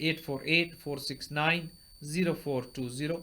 8484690420।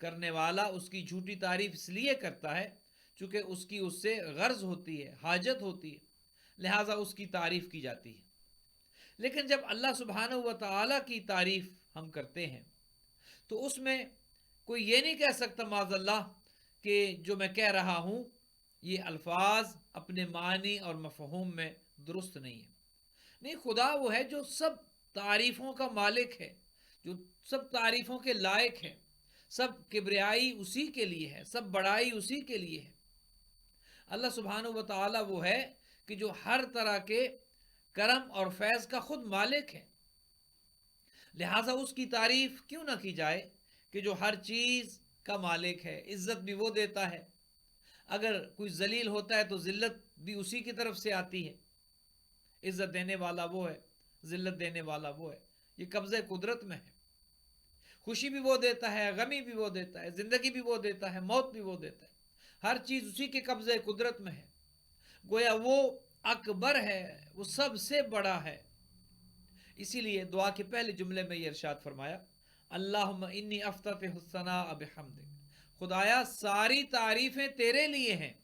کرنے والا اس کی جھوٹی تعریف اس لیے کرتا ہے چونکہ اس کی اس سے غرض ہوتی ہے، حاجت ہوتی ہے، لہٰذا اس کی تعریف کی جاتی ہے۔ لیکن جب اللہ سبحانہ و تعالیٰ کی تعریف ہم کرتے ہیں تو اس میں کوئی یہ نہیں کہہ سکتا معاذ اللہ کہ جو میں کہہ رہا ہوں یہ الفاظ اپنے معنی اور مفہوم میں درست نہیں ہے۔ نہیں، خدا وہ ہے جو سب تعریفوں کا مالک ہے، جو سب تعریفوں کے لائق ہے، سب کبریائی اسی کے لیے ہے، سب بڑائی اسی کے لیے ہے۔ اللہ سبحانہ و تعالیٰ وہ ہے کہ جو ہر طرح کے کرم اور فیض کا خود مالک ہے، لہٰذا اس کی تعریف کیوں نہ کی جائے کہ جو ہر چیز کا مالک ہے، عزت بھی وہ دیتا ہے، اگر کوئی ذلیل ہوتا ہے تو ذلت بھی اسی کی طرف سے آتی ہے، عزت دینے والا وہ ہے، ذلت دینے والا وہ ہے، یہ قبضہ قدرت میں ہے، خوشی بھی وہ دیتا ہے، غمی بھی وہ دیتا ہے، زندگی بھی وہ دیتا ہے، موت بھی وہ دیتا ہے، ہر چیز اسی کے قبضہ قدرت میں ہے، گویا وہ اکبر ہے، وہ سب سے بڑا ہے۔ اسی لیے دعا کے پہلے جملے میں یہ ارشاد فرمایا، اللہم انی افتتح الثناء بحمدک، خدایا ساری تعریفیں تیرے لیے ہیں،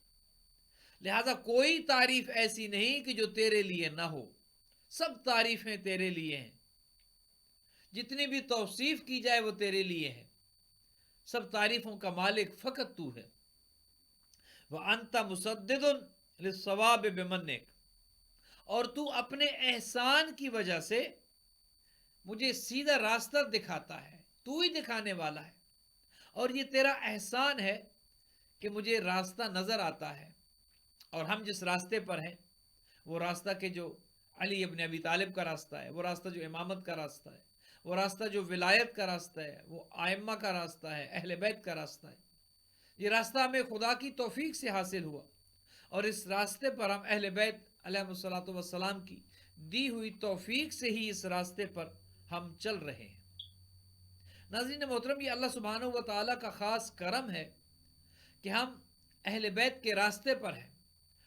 لہذا کوئی تعریف ایسی نہیں کہ جو تیرے لیے نہ ہو، سب تعریفیں تیرے لیے ہیں، جتنی بھی توصیف کی جائے وہ تیرے لیے ہے، سب تعریفوں کا مالک فقط تو ہے۔ وَأَنْتَ مُسَدِّدٌ لِلصَّوَابِ بِمَنِّكَ، اور تو اپنے احسان کی وجہ سے مجھے سیدھا راستہ دکھاتا ہے، تو ہی دکھانے والا ہے، اور یہ تیرا احسان ہے کہ مجھے راستہ نظر آتا ہے، اور ہم جس راستے پر ہیں وہ راستہ کہ جو علی ابن ابی طالب کا راستہ ہے، وہ راستہ جو امامت کا راستہ ہے، وہ راستہ جو ولایت کا راستہ ہے، وہ ائمہ کا راستہ ہے، اہل بیت کا راستہ ہے۔ یہ راستہ ہمیں خدا کی توفیق سے حاصل ہوا، اور اس راستے پر ہم اہل بیت علیہ الصلوۃ والسلام کی دی ہوئی توفیق سے ہی اس راستے پر ہم چل رہے ہیں۔ ناظرین محترم، یہ اللہ سبحانہ و تعالیٰ کا خاص کرم ہے کہ ہم اہل بیت کے راستے پر ہیں،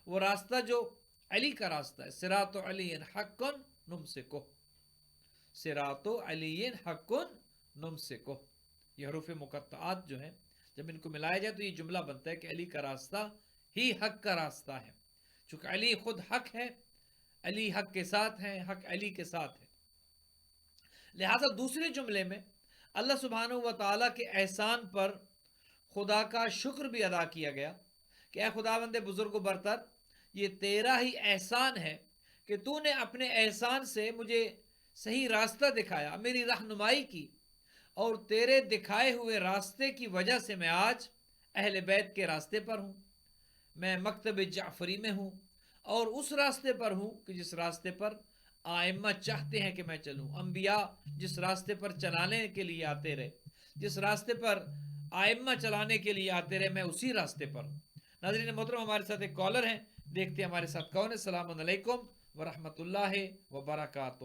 وہ راستہ جو علی کا راستہ ہے، صراط علی حق نمسکہ، صراط علی حق نمسکہ۔ یہ حروف مقطعات جو ہیں جب ان کو ملایا جائے تو یہ جملہ بنتا ہے کہ علی کا راستہ ہی حق کا راستہ ہے، چونکہ علی خود حق ہے، علی حق کے ساتھ ہیں، حق علی کے ساتھ ہے۔ لہذا دوسرے جملے میں اللہ سبحانہ و تعالیٰ کے احسان پر خدا کا شکر بھی ادا کیا گیا کہ اے خداوند بزرگ و برتر، یہ تیرا ہی احسان ہے کہ تو نے اپنے احسان سے مجھے صحیح راستہ دکھایا، میری رہنمائی کی، اور تیرے دکھائے ہوئے راستے کی وجہ سے میں آج اہل بیت کے راستے پر ہوں، میں مکتب جعفری میں ہوں، اور اس راستے پر ہوں کہ جس راستے پر آئمہ چاہتے ہیں کہ میں چلوں، انبیاء جس راستے پر چلانے کے لیے آتے رہے، جس راستے پر آئمہ چلانے کے لیے آتے رہے، میں اسی راستے پر ہوں۔ ناظرین محترم، ہمارے ساتھ ایک کالر ہیں، دیکھتے ہیں ہمارے ساتھ کون ہے۔ السلام علیکم ورحمۃ اللہ وبرکاتہ۔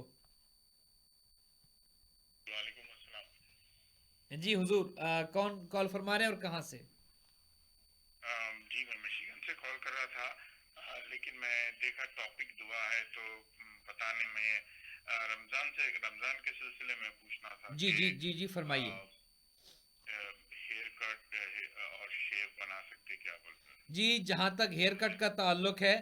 وعلیکم السلام۔ جی حضور، کون کال فرما رہے ہیں اور کہاں سے؟ جی میں مشیگن سے کال کر رہا تھا، لیکن میں دیکھا ٹاپک دعا ہے تو بتانے میں رمضان کے سلسلے میں پوچھنا تھا جی کہ جی جی جی فرمائیے۔ ہیئر کٹ اور شیو بنا سکتے، کیا بولتے ہیں؟ جی، جہاں تک ہیئر کٹ کا تعلق ہے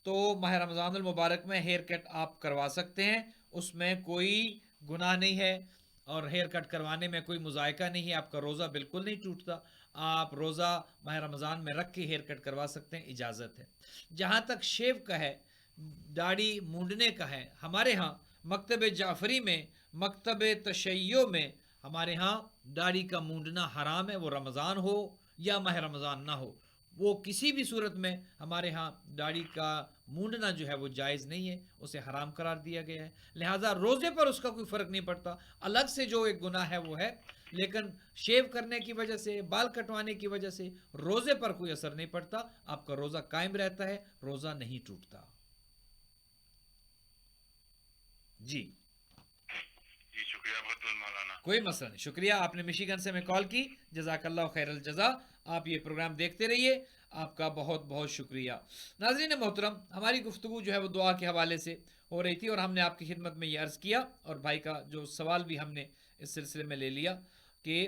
تو ماہ رمضان المبارک میں ہیئر کٹ آپ کروا سکتے ہیں، اس میں کوئی گناہ نہیں ہے، اور ہیئر کٹ کروانے میں کوئی مذائقہ نہیں ہے، آپ کا روزہ بالکل نہیں ٹوٹتا، آپ روزہ ماہ رمضان میں رکھ کے ہیئر کٹ کروا سکتے ہیں، اجازت ہے۔ جہاں تک شیو کا ہے، داڑھی مونڈنے کا ہے، ہمارے ہاں مکتب جعفری میں، مکتب تشیع میں ہمارے ہاں داڑھی کا مونڈنا حرام ہے، وہ رمضان ہو یا ماہ رمضان نہ ہو، وہ کسی بھی صورت میں ہمارے ہاں داڑھی کا مونڈنا جو ہے وہ جائز نہیں ہے، اسے حرام قرار دیا گیا ہے، لہٰذا روزے پر اس کا کوئی فرق نہیں پڑتا، الگ سے جو ایک گناہ ہے وہ ہے، لیکن شیو کرنے کی وجہ سے، بال کٹوانے کی وجہ سے روزے پر کوئی اثر نہیں پڑتا، آپ کا روزہ قائم رہتا ہے، روزہ نہیں ٹوٹتا۔ جی جی شکریہ بہت بہت مولانا۔ کوئی مسئلہ نہیں، شکریہ، آپ نے مشیگن سے میں کال کی، جزاک اللہ خیر الجزا، آپ یہ پروگرام دیکھتے رہیے، آپ کا بہت بہت شکریہ۔ ناظرین محترم، ہماری گفتگو جو ہے وہ دعا کے حوالے سے ہو رہی تھی، اور ہم نے آپ کی خدمت میں یہ عرض کیا، اور بھائی کا جو سوال بھی ہم نے اس سلسلے میں لے لیا کہ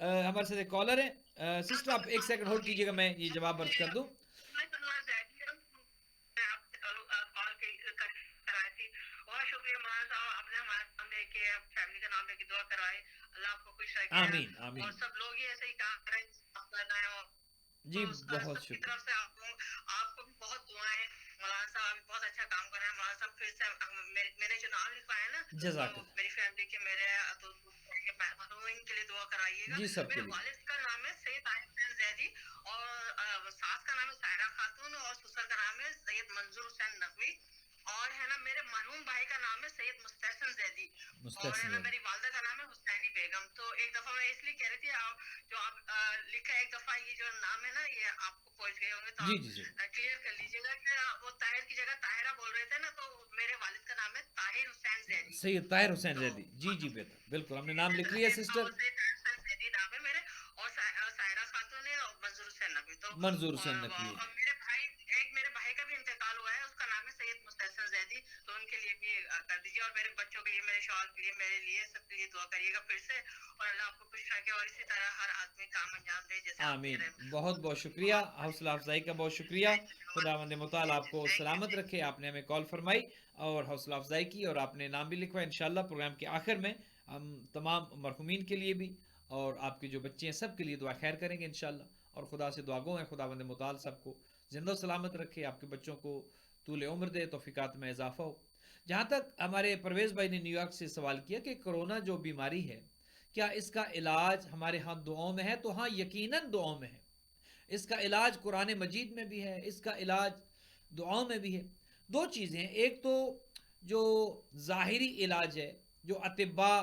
ہمارے ساتھ ایک کالر ہے. سسٹر آپ ایک سیکنڈ ہولڈ کیجیے گا, میں یہ جواب عرض کر دوں. آمین آمین. اور سب لوگ ہی ایسے ہی کام کریں اور جی تو بہت سب کی شکریہ. طرف سے آپ کو بھی بہت دعائیں. مولانا صاحب بہت اچھا کام کر رہے ہیں. مولانا صاحب پھر سے میں نے جو نام لکھوایا ہے نا, جزاک تو اللہ. میری فیملی کے میرے تو ان کے لیے دعا کرائیے گا. جی سب کے میرے لیے. والد کا نام ہے سید طاہر حسین زیدی, اور ساس کا نام ہے سائرہ خاتون, اور سسر کا نام ہے سید منظور حسین نقوی, اور ہے نا میرے مرحوم بھائی کا نام ہے سید مستحسن زیدی, اور ہے نا میری والدہ کا نام ہے حسینی بیگم. تو ایک دفعہ میں اس لیے کہہ رہی تھی, جو آپ لکھا ہے ایک دفعہ, یہ جو نام ہے نا یہ آپ کو پہنچ گئے ہوں گے, تو جی جی جی. آپ کلیئر کر لیجیے گا کہ وہ طاہر کی جگہ طاہرہ بول رہے تھے نا, تو میرے والد کا نام ہے طاہر حسین زیدی. سید طاہر حسین تو زیدی. جی جی بہتر, بالکل ہم نے نام لکھ لیا سسٹر. نام ہے میرے, اور سائرہ خاتون ہے, اور منظور حسین نقوی. تو منظور حسین نقوی. اور میرے بھائی, ایک میرے بھائی کا بھی انتقال ہوا ہے, اس کا نام ہے سید مستحسن زیدی, تو ان کے لیے بھی کر دیجیے, اور میرے بچوں کے لیے, میرے شوہر کے لیے, میرے لیے, سب کے لیے دعا کریے گا پھر سے, اور اللہ آپ کو خوش رکھے, اور اسی طرح ہر آدمی کام انجام دے جیسے آپ دے آمین. رہے ہیں. بہت بہت شکریہ, حوصلہ افزائی کا بہت شکریہ. خداوند متعال آپ کو سلامت رکھے. آپ نے ہمیں کال فرمائی اور حوصلہ افزائی کی, اور آپ نے نام بھی لکھوا. انشاءاللہ پروگرام کے آخر میں ہم تمام مرحومین کے لیے بھی اور آپ کے جو بچے ہیں سب کے لیے دعا خیر کریں گے انشاءاللہ. اور خدا سے دعا گو ہیں خداوند متعال سب کو زندہ و سلامت رکھے, آپ کے بچوں کو طول عمر دے, توفیقات میں اضافہ ہو. جہاں تک ہمارے پرویز بھائی نے نیو یارک سے سوال کیا کہ کرونا جو بیماری ہے, کیا اس کا علاج ہمارے ہاں دعاؤں میں ہے, تو ہاں یقیناً دعاؤں میں ہے. اس کا علاج قرآن مجید میں بھی ہے, اس کا علاج دعاؤں میں بھی ہے. دو چیزیں ہیں, ایک تو جو ظاہری علاج ہے, جو اطباء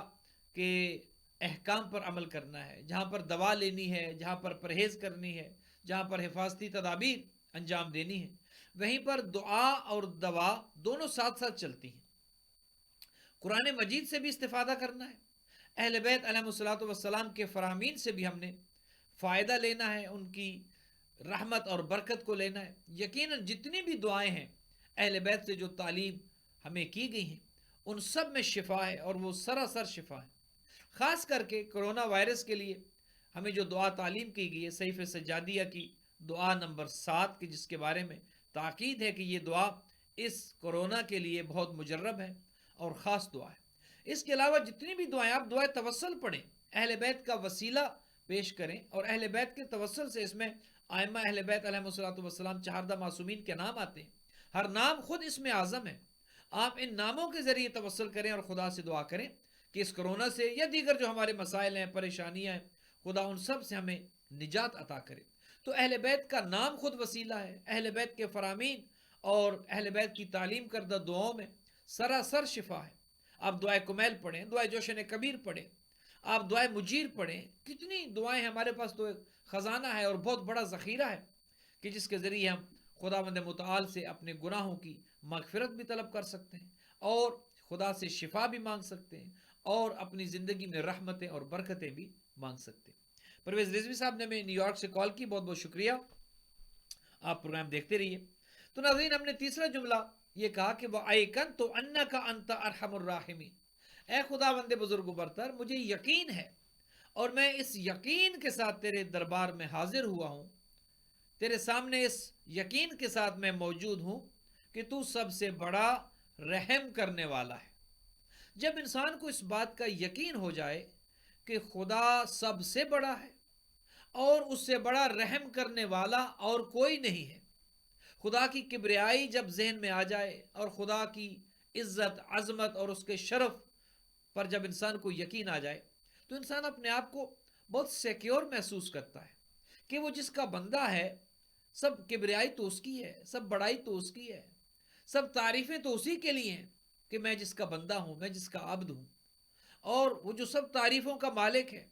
کے احکام پر عمل کرنا ہے, جہاں پر دوا لینی ہے, جہاں پر پرہیز کرنی ہے, جہاں پر حفاظتی تدابیر انجام دینی ہے, وہیں پر دعا اور دوا دونوں ساتھ ساتھ چلتی ہیں. قرآن مجید سے بھی استفادہ کرنا ہے, اہل بیت علیہ الصلوۃ والسلام کے فرامین سے بھی ہم نے فائدہ لینا ہے, ان کی رحمت اور برکت کو لینا ہے. یقیناً جتنی بھی دعائیں ہیں اہل بیت سے جو تعلیم ہمیں کی گئی ہیں, ان سب میں شفا ہے, اور وہ سراسر شفا ہے. خاص کر کے کرونا وائرس کے لیے ہمیں جو دعا تعلیم کی گئی ہے, صحیفہ سجادیہ کی دعا نمبر 7 کی, جس کے بارے میں تاکید ہے کہ یہ دعا اس کرونا کے لیے بہت مجرب ہے اور خاص دعا ہے. اس کے علاوہ جتنی بھی دعائیں, آپ دعائیں توسل پڑھیں, اہل بیت کا وسیلہ پیش کریں, اور اہل بیت کے توسل سے اس میں ائمہ اہل بیت علیہ الصلوۃ والسلام چہاردہ معصومین کے نام آتے ہیں. ہر نام خود اس میں اعظم ہے. آپ ان ناموں کے ذریعے توسل کریں اور خدا سے دعا کریں کہ اس کرونا سے یا دیگر جو ہمارے مسائل ہیں, پریشانیاں ہیں, خدا ان سب سے ہمیں نجات عطا کرے. تو اہل بیت کا نام خود وسیلہ ہے. اہل بیت کے فرامین اور اہل بیت کی تعلیم کردہ دعاؤں میں سراسر شفا ہے. آپ دعائے کمیل پڑھیں, دعائے جوشن کبیر پڑھیں, آپ دعائے مجیر پڑھیں. کتنی دعائیں ہیں ہمارے پاس, تو ایک خزانہ ہے اور بہت بڑا ذخیرہ ہے کہ جس کے ذریعے ہم خداوند متعال سے اپنے گناہوں کی مغفرت بھی طلب کر سکتے ہیں, اور خدا سے شفا بھی مانگ سکتے ہیں, اور اپنی زندگی میں رحمتیں اور برکتیں بھی مانگ سکتے ہیں. پرویز رضوی صاحب نے ہمیں نیو یارک سے کال کی, بہت بہت شکریہ. آپ پروگرام دیکھتے رہیے. تو ناظرین, ہم نے تیسرا جملہ یہ کہا کہ وَأَيْقَنْتُ أَنَّكَ أَنْتَ أَرْحَمُ الرَّاحِمِينَ, اے خداوند بزرگ و برتر, مجھے یقین ہے اور میں اس یقین کے ساتھ تیرے دربار میں حاضر ہوا ہوں, تیرے سامنے اس یقین کے ساتھ میں موجود ہوں کہ تو سب سے بڑا رحم کرنے والا ہے. جب انسان کو اس بات کا یقین ہو جائے کہ خدا سب سے بڑا ہے اور اس سے بڑا رحم کرنے والا اور کوئی نہیں ہے, خدا کی کبریائی جب ذہن میں آ جائے, اور خدا کی عزت, عظمت اور اس کے شرف پر جب انسان کو یقین آ جائے, تو انسان اپنے آپ کو بہت سیکیور محسوس کرتا ہے کہ وہ جس کا بندہ ہے, سب کبریائی تو اس کی ہے, سب بڑائی تو اس کی ہے, سب تعریفیں تو اسی کے لیے ہیں کہ میں جس کا بندہ ہوں, میں جس کا عبد ہوں. اور وہ جو سب تعریفوں کا مالک ہے,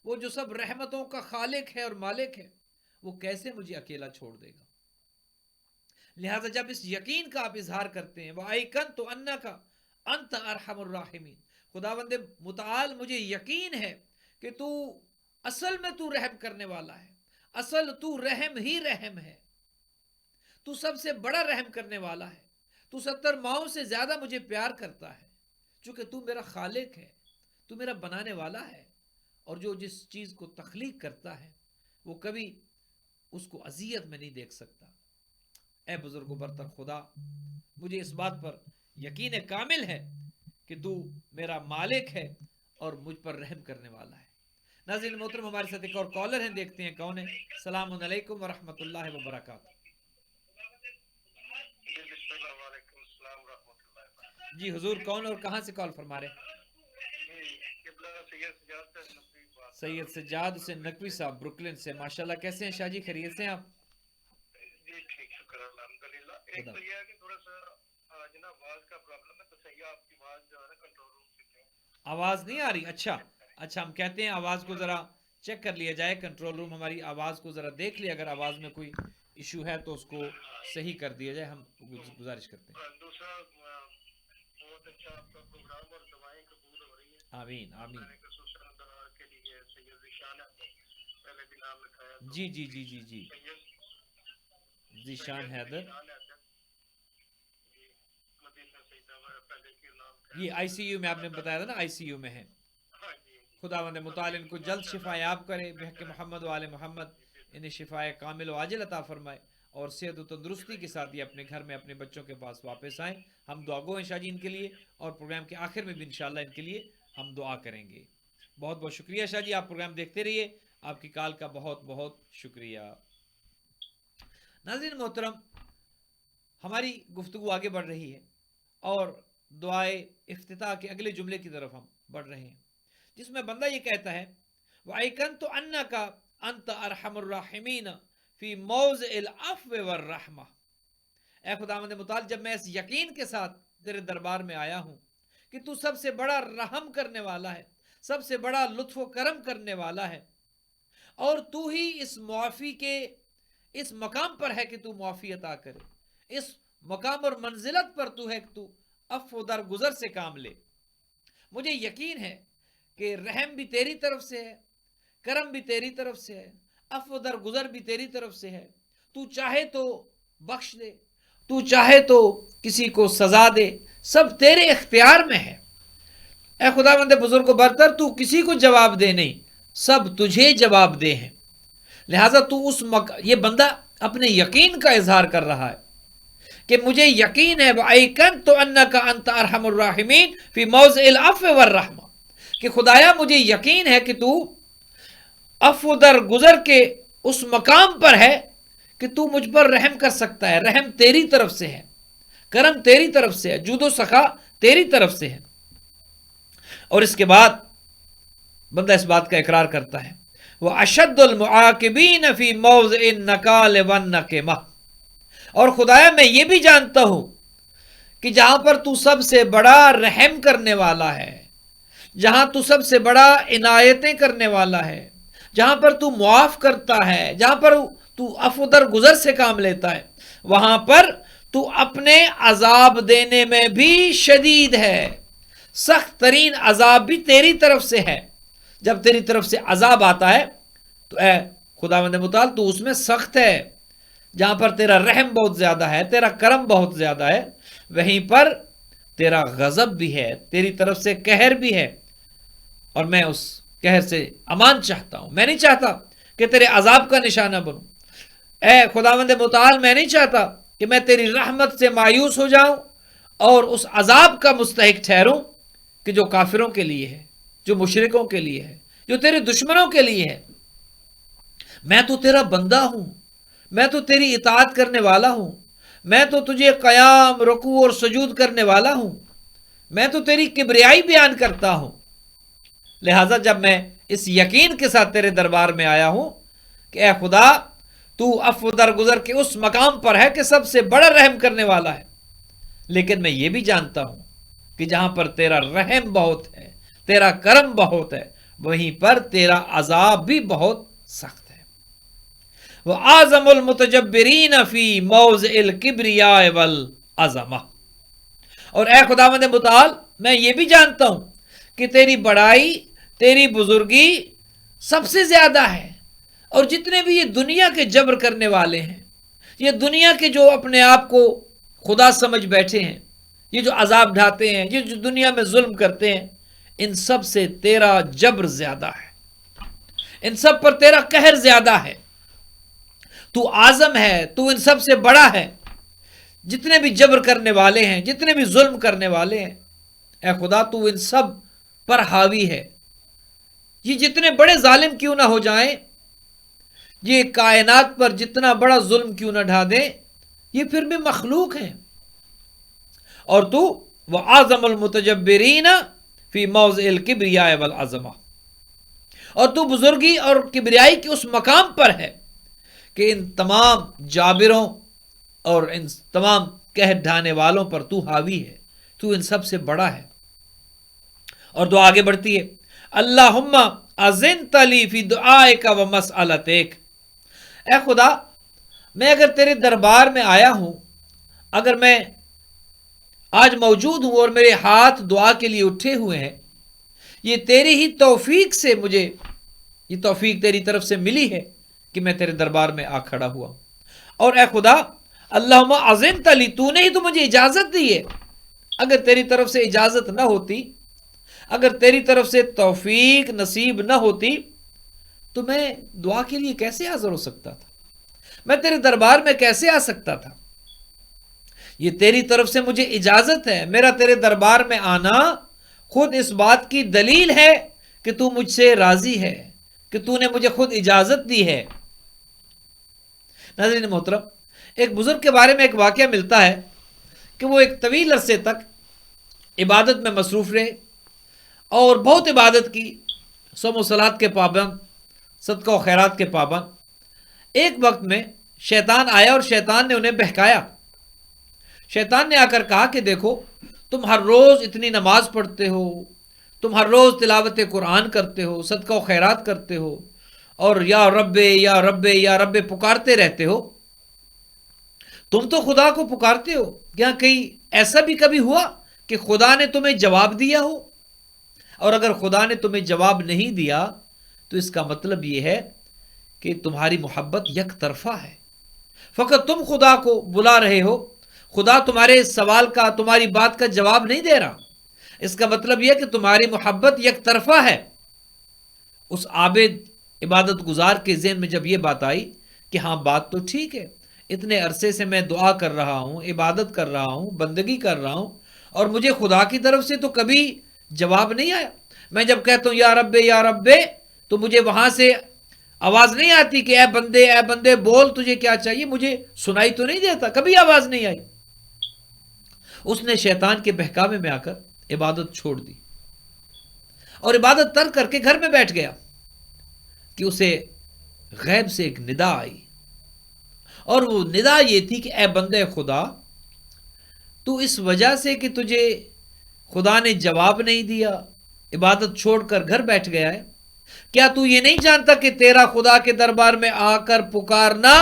وہ جو سب رحمتوں کا خالق ہے اور مالک ہے, وہ کیسے مجھے اکیلا چھوڑ دے گا. لہذا جب اس یقین کا آپ اظہار کرتے ہیں, وَأَيْقَنْتُ أَنَّكَ أَنْتَ أَرْحَمُ الرَّاحِمِينَ, خداوند متعال مجھے یقین ہے کہ تو اصل میں تو رحم کرنے والا ہے, اصل تو رحم ہی رحم ہے, تو سب سے بڑا رحم کرنے والا ہے, تو 70 ماؤں سے زیادہ مجھے پیار کرتا ہے, چونکہ تو میرا خالق ہے, تو میرا بنانے والا ہے, اور جو جس چیز کو تخلیق کرتا ہے وہ کبھی اس کو اذیت میں نہیں دیکھ سکتا۔ اے بزرگ و برتر خدا، مجھے اس بات پر یقین کامل ہے کہ تو میرا مالک ہے اور مجھ پر رحم کرنے والا ہے۔ ناظرین محترم، ہمارے ساتھ ایک اور کالر ہیں، دیکھتے ہیں کون ہے۔ السلام علیکم ورحمۃ اللہ وبرکاتہ۔ جی حضور، کون اور کہاں سے کال فرما رہے؟ سید سجاد حسین نقوی صاحب بروکلن سے۔ ماشاءاللہ، کیسے ہیں شاہ جی؟ خیریت سے ہیں آپ؟ جی ٹھیک، شکر الحمدللہ۔ ایک تو یہ ہے کہ تھوڑا سا جناب آواز کا پرابلم ہے، تو صحیح آپ کی آواز جو ہے نا کنٹرول روم سے آواز نہیں آ رہی؟ اچھا ہم کہتے ہیں آواز کو ذرا چیک کر لیا جائے، کنٹرول روم ہماری آواز کو ذرا دیکھ لیا، اگر آواز میں کوئی ایشو ہے تو اس کو صحیح کر دیا جائے، ہم گزارش کرتے ہیں۔ دوسرا بہت اچھا آپ کا پروگرام اور دعائیں قبول ہو رہی ہیں۔ آمین آمین۔ میں نے خصوصاً دعا کے لیے سید ذیشان پہلے بھی نام لکھایا۔ جی جی جی جی جی ذیشان حیدر، یہ آئی سی یو میں آپ نے بتایا تھا نا، آئی سی یو میں ہے۔ خداوند متعال ان کو جلد شفا یاب کرے، بحق محمد و آل محمد انہیں شفائے کامل و عاجل عطا فرمائے، اور صحت و تندرستی کے ساتھ یہ اپنے گھر میں اپنے بچوں کے پاس واپس آئیں۔ ہم دعا گو ہیں شاہ جی ان کے لیے، اور پروگرام کے آخر میں بھی انشاءاللہ ان کے لیے ہم دعا کریں گے۔ بہت بہت شکریہ شاہ جی، آپ پروگرام دیکھتے رہیے، آپ کی کال کا بہت بہت شکریہ۔ ناظرین محترم، ہماری گفتگو آگے بڑھ رہی ہے اور دعائے افتتاح کے اگلے جملے کی طرف ہم بڑھ رہے ہیں، جس میں بندہ یہ کہتا ہے وَأَيْقَنْتُ أَنَّكَ أَنْتَ أَرْحَمُ الرَّاحِمِينَ فِي مَوْضِعِ الْعَفْوِ وَالرَّحْمَةِ۔ اے خداوند متعال، جب میں اس یقین کے ساتھ تیرے دربار میں آیا ہوں کہ تو سب سے بڑا رحم کرنے والا ہے، سب سے بڑا لطف و کرم کرنے والا ہے، اور تو ہی اس معافی کے اس مقام پر ہے کہ تو معافی عطا کرے، اس مقام اور منزلت پر تو ہے کہ تو عفو درگزر سے کام لے۔ مجھے یقین ہے کہ رحم بھی تیری طرف سے ہے، کرم بھی تیری طرف سے ہے، عفو درگزر بھی تیری طرف سے ہے۔ تو چاہے تو بخش دے، تو چاہے تو کسی کو سزا دے، سب تیرے اختیار میں ہے۔ اے خداوند بزرگ و برتر، تو کسی کو جواب دے نہیں، سب تجھے جواب دے ہیں، لہٰذا تو یہ بندہ اپنے یقین کا اظہار کر رہا ہے کہ مجھے یقین ہے وَأَيْقَنْتُ أَنَّكَ أَنْتَ أَرْحَمُ الرَّاحِمِينَ فِي مَوْضِعِ الْعَفْوِ وَالرَّحْمَةِ، کہ خدایا مجھے یقین ہے کہ تو عفو درگزر کے اس مقام پر ہے کہ تو مجھ پر رحم کر سکتا ہے۔ رحم تیری طرف سے ہے، کرم تیری طرف سے ہے، جود و سخا تیری طرف سے ہے۔ اور اس کے بعد بندہ اس بات کا اقرار کرتا ہے وَأَشَدُّ الْمُعَاقِبِينَ فِي مَوْضِعِ النَّكَالِ وَالنَّقِمَةِ، اور خدایا میں یہ بھی جانتا ہوں کہ جہاں پر تو سب سے بڑا رحم کرنے والا ہے، جہاں تو سب سے بڑا عنایتیں کرنے والا ہے، جہاں پر تو معاف کرتا ہے، جہاں پر تو عفو درگزر سے کام لیتا ہے، وہاں پر تو اپنے عذاب دینے میں بھی شدید ہے۔ سخت ترین عذاب بھی تیری طرف سے ہے۔ جب تیری طرف سے عذاب آتا ہے تو اے خداوند متعال تو اس میں سخت ہے۔ جہاں پر تیرا رحم بہت زیادہ ہے، تیرا کرم بہت زیادہ ہے، وہیں پر تیرا غضب بھی ہے، تیری طرف سے قہر بھی ہے، اور میں اس قہر سے امان چاہتا ہوں۔ میں نہیں چاہتا کہ تیرے عذاب کا نشانہ بنوں۔ اے خداوند متعال، میں نہیں چاہتا کہ میں تیری رحمت سے مایوس ہو جاؤں اور اس عذاب کا مستحق ٹھہروں کہ جو کافروں کے لیے ہے، جو مشرکوں کے لیے ہے، جو تیرے دشمنوں کے لیے ہے۔ میں تو تیرا بندہ ہوں، میں تو تیری اطاعت کرنے والا ہوں، میں تو تجھے قیام، رکوع اور سجود کرنے والا ہوں، میں تو تیری کبریائی بیان کرتا ہوں۔ لہٰذا جب میں اس یقین کے ساتھ تیرے دربار میں آیا ہوں کہ اے خدا تو عفو درگزر کے اس مقام پر ہے کہ سب سے بڑا رحم کرنے والا ہے، لیکن میں یہ بھی جانتا ہوں کہ جہاں پر تیرا رحم بہت ہے، تیرا کرم بہت ہے، وہیں پر تیرا عذاب بھی بہت سخت ہے۔ وَأَعْظَمُ الْمُتَجَبِّرِينَ فِي مَوْضِعِ الْكِبْرِيَاءِ وَالْعَظَمَةِ، اور اے خداوند متعال میں یہ بھی جانتا ہوں کہ تیری بڑائی، تیری بزرگی سب سے زیادہ ہے، اور جتنے بھی یہ دنیا کے جبر کرنے والے ہیں، یہ دنیا کے جو اپنے آپ کو خدا سمجھ بیٹھے ہیں، یہ جو عذاب ڈھاتے ہیں، یہ جو دنیا میں ظلم کرتے ہیں، ان سب سے تیرا جبر زیادہ ہے۔ ان سب پر تیرا قہر زیادہ ہے، تو اعظم ہے، تو ان سب سے بڑا ہے، جتنے بھی جبر کرنے والے ہیں، جتنے بھی ظلم کرنے والے ہیں، اے خدا تو ان سب پر حاوی ہے۔ یہ جتنے بڑے ظالم کیوں نہ ہو جائیں، یہ کائنات پر جتنا بڑا ظلم کیوں نہ ڈھا دیں، یہ پھر بھی مخلوق ہیں، اور تو وہ اعظم المتجبرین فی موضع الکبریاء والعظمہ، اور تو بزرگی اور کبریائی کے اس مقام پر ہے کہ ان تمام جابروں اور ان تمام قہر ڈھانے والوں پر تو حاوی ہے، تو ان سب سے بڑا ہے۔ اور دعا آگے بڑھتی ہے، اللہم اذنت لی فی دعائک و مسئلتک، اے خدا میں اگر تیرے دربار میں آیا ہوں، اگر میں آج موجود ہوں اور میرے ہاتھ دعا کے لیے اٹھے ہوئے ہیں، یہ تیری ہی توفیق سے مجھے یہ توفیق تیری طرف سے ملی ہے کہ میں تیرے دربار میں آ کھڑا ہوا۔ اور اے خدا اللہم اذنت لی، تو نے ہی تو مجھے اجازت دی ہے، اگر تیری طرف سے اجازت نہ ہوتی، اگر تیری طرف سے توفیق نصیب نہ ہوتی تو میں دعا کے لیے کیسے حاضر ہو سکتا تھا، میں تیرے دربار میں کیسے آ سکتا تھا؟ یہ تیری طرف سے مجھے اجازت ہے، میرا تیرے دربار میں آنا خود اس بات کی دلیل ہے کہ تو مجھ سے راضی ہے، کہ تو نے مجھے خود اجازت دی ہے۔ ناظرین محترم، ایک بزرگ کے بارے میں ایک واقعہ ملتا ہے کہ وہ ایک طویل عرصے تک عبادت میں مصروف رہے اور بہت عبادت کی، صوم و صلات کے پابند، صدقہ و خیرات کے پابند۔ ایک وقت میں شیطان آیا اور شیطان نے انہیں بہکایا۔ شیطان نے آ کر کہا کہ دیکھو، تم ہر روز اتنی نماز پڑھتے ہو، تم ہر روز تلاوت قرآن کرتے ہو، صدقہ و خیرات کرتے ہو، اور یا رب یا رب یا رب پکارتے رہتے ہو، تم تو خدا کو پکارتے ہو، کیا کہیں ایسا بھی کبھی ہوا کہ خدا نے تمہیں جواب دیا ہو؟ اور اگر خدا نے تمہیں جواب نہیں دیا تو اس کا مطلب یہ ہے کہ تمہاری محبت یک طرفہ ہے، فقط تم خدا کو بلا رہے ہو، خدا تمہارے سوال کا، تمہاری بات کا جواب نہیں دے رہا۔ اس کا مطلب یہ کہ تمہاری محبت یک طرفہ ہے۔ اس عابد عبادت گزار کے ذہن میں جب یہ بات آئی کہ ہاں بات تو ٹھیک ہے، اتنے عرصے سے میں دعا کر رہا ہوں، عبادت کر رہا ہوں، بندگی کر رہا ہوں، اور مجھے خدا کی طرف سے تو کبھی جواب نہیں آیا۔ میں جب کہتا ہوں یا رب تو مجھے وہاں سے آواز نہیں آتی کہ اے بندے بول، تجھے کیا چاہیے، مجھے سنائی تو نہیں دیتا، کبھی آواز نہیں آئی۔ اس نے شیطان کے بہکاوے میں آ کر عبادت چھوڑ دی اور عبادت ترک کر کے گھر میں بیٹھ گیا کہ اسے غیب سے ایک ندا آئی، اور وہ ندا یہ تھی کہ اے بندے خدا، تو اس وجہ سے کہ تجھے خدا نے جواب نہیں دیا، عبادت چھوڑ کر گھر بیٹھ گیا ہے، کیا تو یہ نہیں جانتا کہ تیرا خدا کے دربار میں آ کر پکارنا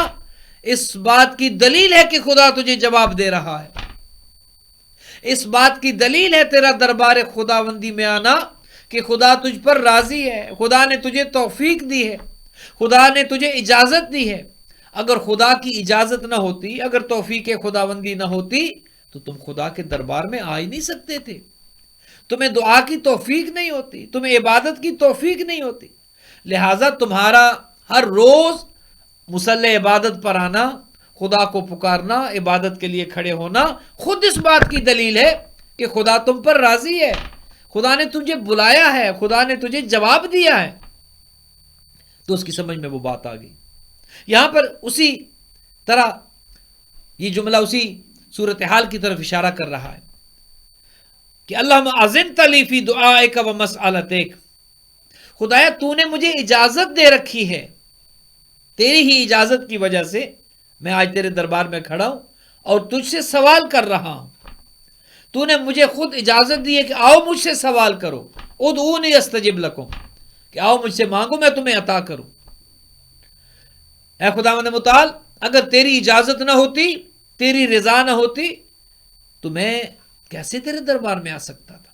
اس بات کی دلیل ہے کہ خدا تجھے جواب دے رہا ہے؟ اس بات کی دلیل ہے تیرا دربار خداوندی میں آنا کہ خدا تجھ پر راضی ہے، خدا نے تجھے توفیق دی ہے، خدا نے تجھے اجازت دی ہے۔ اگر خدا کی اجازت نہ ہوتی، اگر توفیق خداوندی نہ ہوتی تو تم خدا کے دربار میں آ ہی نہیں سکتے تھے، تمہیں دعا کی توفیق نہیں ہوتی، تمہیں عبادت کی توفیق نہیں ہوتی۔ لہٰذا تمہارا ہر روز مصلی عبادت پر آنا، خدا کو پکارنا، عبادت کے لیے کھڑے ہونا، خود اس بات کی دلیل ہے کہ خدا تم پر راضی ہے، خدا نے تجھے بلایا ہے، خدا نے تجھے جواب دیا ہے۔ تو اس کی سمجھ میں وہ بات آ گئی۔ یہاں پر اسی طرح یہ جملہ اسی صورتحال کی طرف اشارہ کر رہا ہے کہ اللہم اذنت لی فی دعائک و مسئلتک، خدایا تو نے مجھے اجازت دے رکھی ہے، تیری ہی اجازت کی وجہ سے میں آج تیرے دربار میں کھڑا ہوں اور تجھ سے سوال کر رہا ہوں۔ تو نے مجھے خود اجازت دی ہے کہ آؤ مجھ سے سوال کرو، ادعونی استجب لکم، کہ آؤ مجھ سے مانگو میں تمہیں عطا کروں۔ اے خداوند متعال، اگر تیری اجازت نہ ہوتی، تیری رضا نہ ہوتی تو میں کیسے تیرے دربار میں آ سکتا تھا؟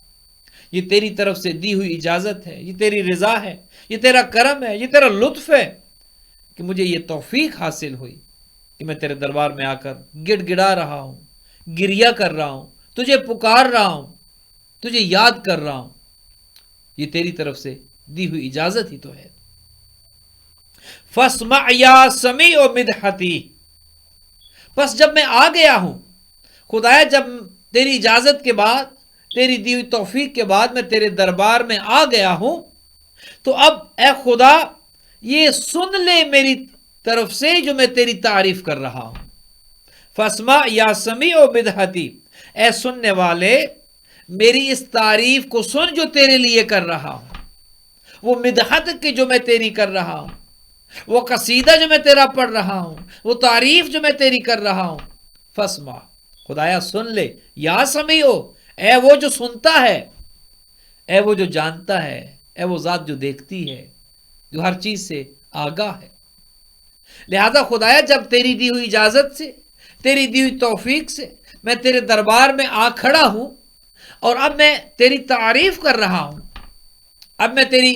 یہ تیری طرف سے دی ہوئی اجازت ہے، یہ تیری رضا ہے، یہ تیرا کرم ہے، یہ تیرا لطف ہے کہ مجھے یہ توفیق حاصل ہوئی کہ میں تیرے دربار میں آ کر گڑ گڑا رہا ہوں، گریہ کر رہا ہوں، تجھے پکار رہا ہوں، تجھے یاد کر رہا ہوں۔ یہ تیری طرف سے دی ہوئی اجازت ہی تو ہے۔ فاسمع یا سمیع مدحتی، بس جب میں آ گیا ہوں خدایا، جب تیری اجازت کے بعد، تیری دی ہوئی توفیق کے بعد میں تیرے دربار میں آ گیا ہوں، تو اب اے خدا یہ سن لے میری طرف سے جو میں تیری تعریف کر رہا ہوں۔ فاسمع یا سمیع مدحتی، اے سننے والے میری اس تعریف کو سن جو تیرے لیے کر رہا ہوں، وہ مدحت کی جو میں تیری کر رہا ہوں، وہ قصیدہ جو میں تیرا پڑھ رہا ہوں، وہ تعریف جو میں تیری کر رہا ہوں۔ فاسمع، خدایا سن لے، یا سمیع، اے وہ جو سنتا ہے، اے وہ جو جانتا ہے، اے وہ ذات جو دیکھتی ہے، جو ہر چیز سے آگاہ ہے۔ لہذا خدایا جب تیری دی ہوئی اجازت سے، تیری دی ہوئی توفیق سے میں تیرے دربار میں آ کھڑا ہوں، اور اب میں تیری تعریف کر رہا ہوں، اب میں تیری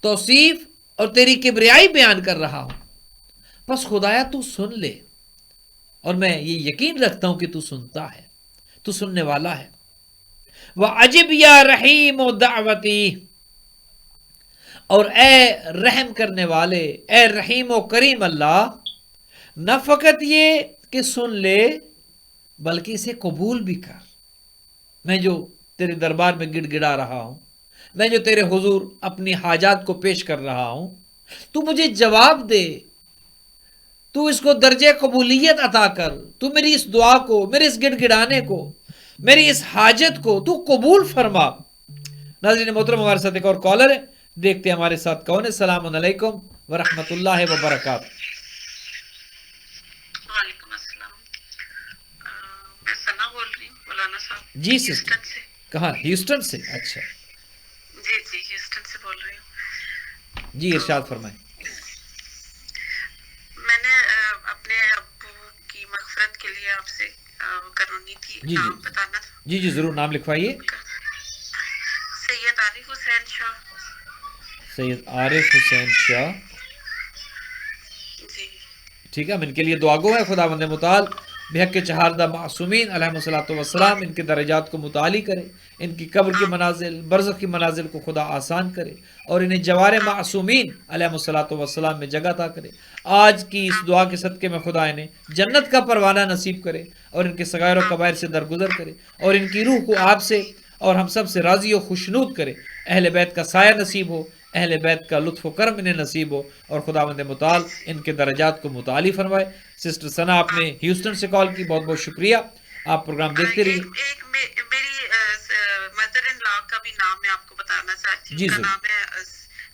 توصیف اور تیری کبریائی بیان کر رہا ہوں، بس خدایا تو سن لے، اور میں یہ یقین رکھتا ہوں کہ تو سنتا ہے، تو سننے والا ہے۔ وَعَجِبْ يَا رَحِيمُ دَعْوَتِي، اور اے رحم کرنے والے، اے رحیم و کریم اللہ، نہ فقط یہ کہ سن لے بلکہ اسے قبول بھی کر۔ میں جو تیرے دربار میں گڑ گڑا رہا ہوں، میں جو تیرے حضور اپنی حاجات کو پیش کر رہا ہوں، تو مجھے جواب دے، تو اس کو درجہ قبولیت عطا کر، تو میری اس دعا کو، میرے اس گڑ گڑانے کو، میری اس حاجت کو تو قبول فرما۔ ناظرین محترم، ہمارے ساتھ ایک اور کالر ہے، دیکھتے ہیں ہمارے ساتھ کون ہے۔ السلام علیکم ورحمۃ اللہ وبرکاتہ۔ وعلیکم السلام، میں ثنا بول رہی ہوں مولانا صاحب، جی سسٹر، ہیوسٹن سے۔ کہاں؟ ہیوسٹن سے؟ اچھا جی جی، ہیوسٹن سے بول رہی ہوں۔ جی، ارشاد فرمائیں۔ میں نے اپنے ابو کی مغفرت کے لیے آپ سے کرونی تھی، جی نام جی بتانا تھا جی جی ضرور، نام لکھوائیے۔ ان کا۔ سید عارف حسین شاہ۔ سید عارف حسین شاہ، جی ٹھیک ہے، ہم ان کے لیے دعا گو ہے، خداوند متعال بحق چہاردہ معصومین علیہم الصلوۃ والسلام ان کے درجات کو متعالی کرے، ان کی قبر کی منازل، برزخ کی منازل کو خدا آسان کرے، اور انہیں جوار معصومین علیہم الصلوۃ والسلام میں جگہ عطا کرے۔ آج کی اس دعا کے صدقے میں خدا انہیں جنت کا پروانہ نصیب کرے، اور ان کے صغائر و کبائر سے درگزر کرے، اور ان کی روح کو آپ سے اور ہم سب سے راضی و خوشنود کرے۔ اہل بیت کا سایہ نصیب ہو، اہل بیت کا لطف و کرم انہیں نصیب ہو، اور خداوند متعال ان کے درجات کو متعالی فرمائے۔ سسٹر ثنا، آپ نے ہیوسٹن سے کال کی، بہت بہت شکریہ، آپ پروگرام دیکھتے رہیے۔ ایک میری مدر ان لا کا بھی نام میں آپ کو بتانا چاہتی ہوں، جی ان کا ضرور۔ نام ہے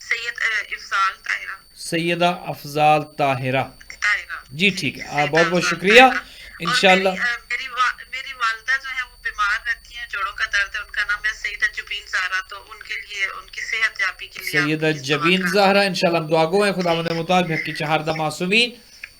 سید افضال طاہرہ۔ سیدہ افضال طاہرہ، طاہرہ، جی ٹھیک ہے، آپ سیدہ بہت بہت افضال شکریہ، طاہرہ۔ اور انشاءاللہ۔ میری والدہ جو ہے وہ بیمار رہتی ہیں، جوڑوں کا درد ہے، ان کا نام ہے سیدہ جبین زہرا، تو ان کے لیے، ان کی صحت یابی کے لیے آپ سیدہ پلیز دعا جبین کریں۔ زہرا، انشاءاللہ ہم دعا گو ہیں، خداوند متعال بحق کی چہاردہ معصومین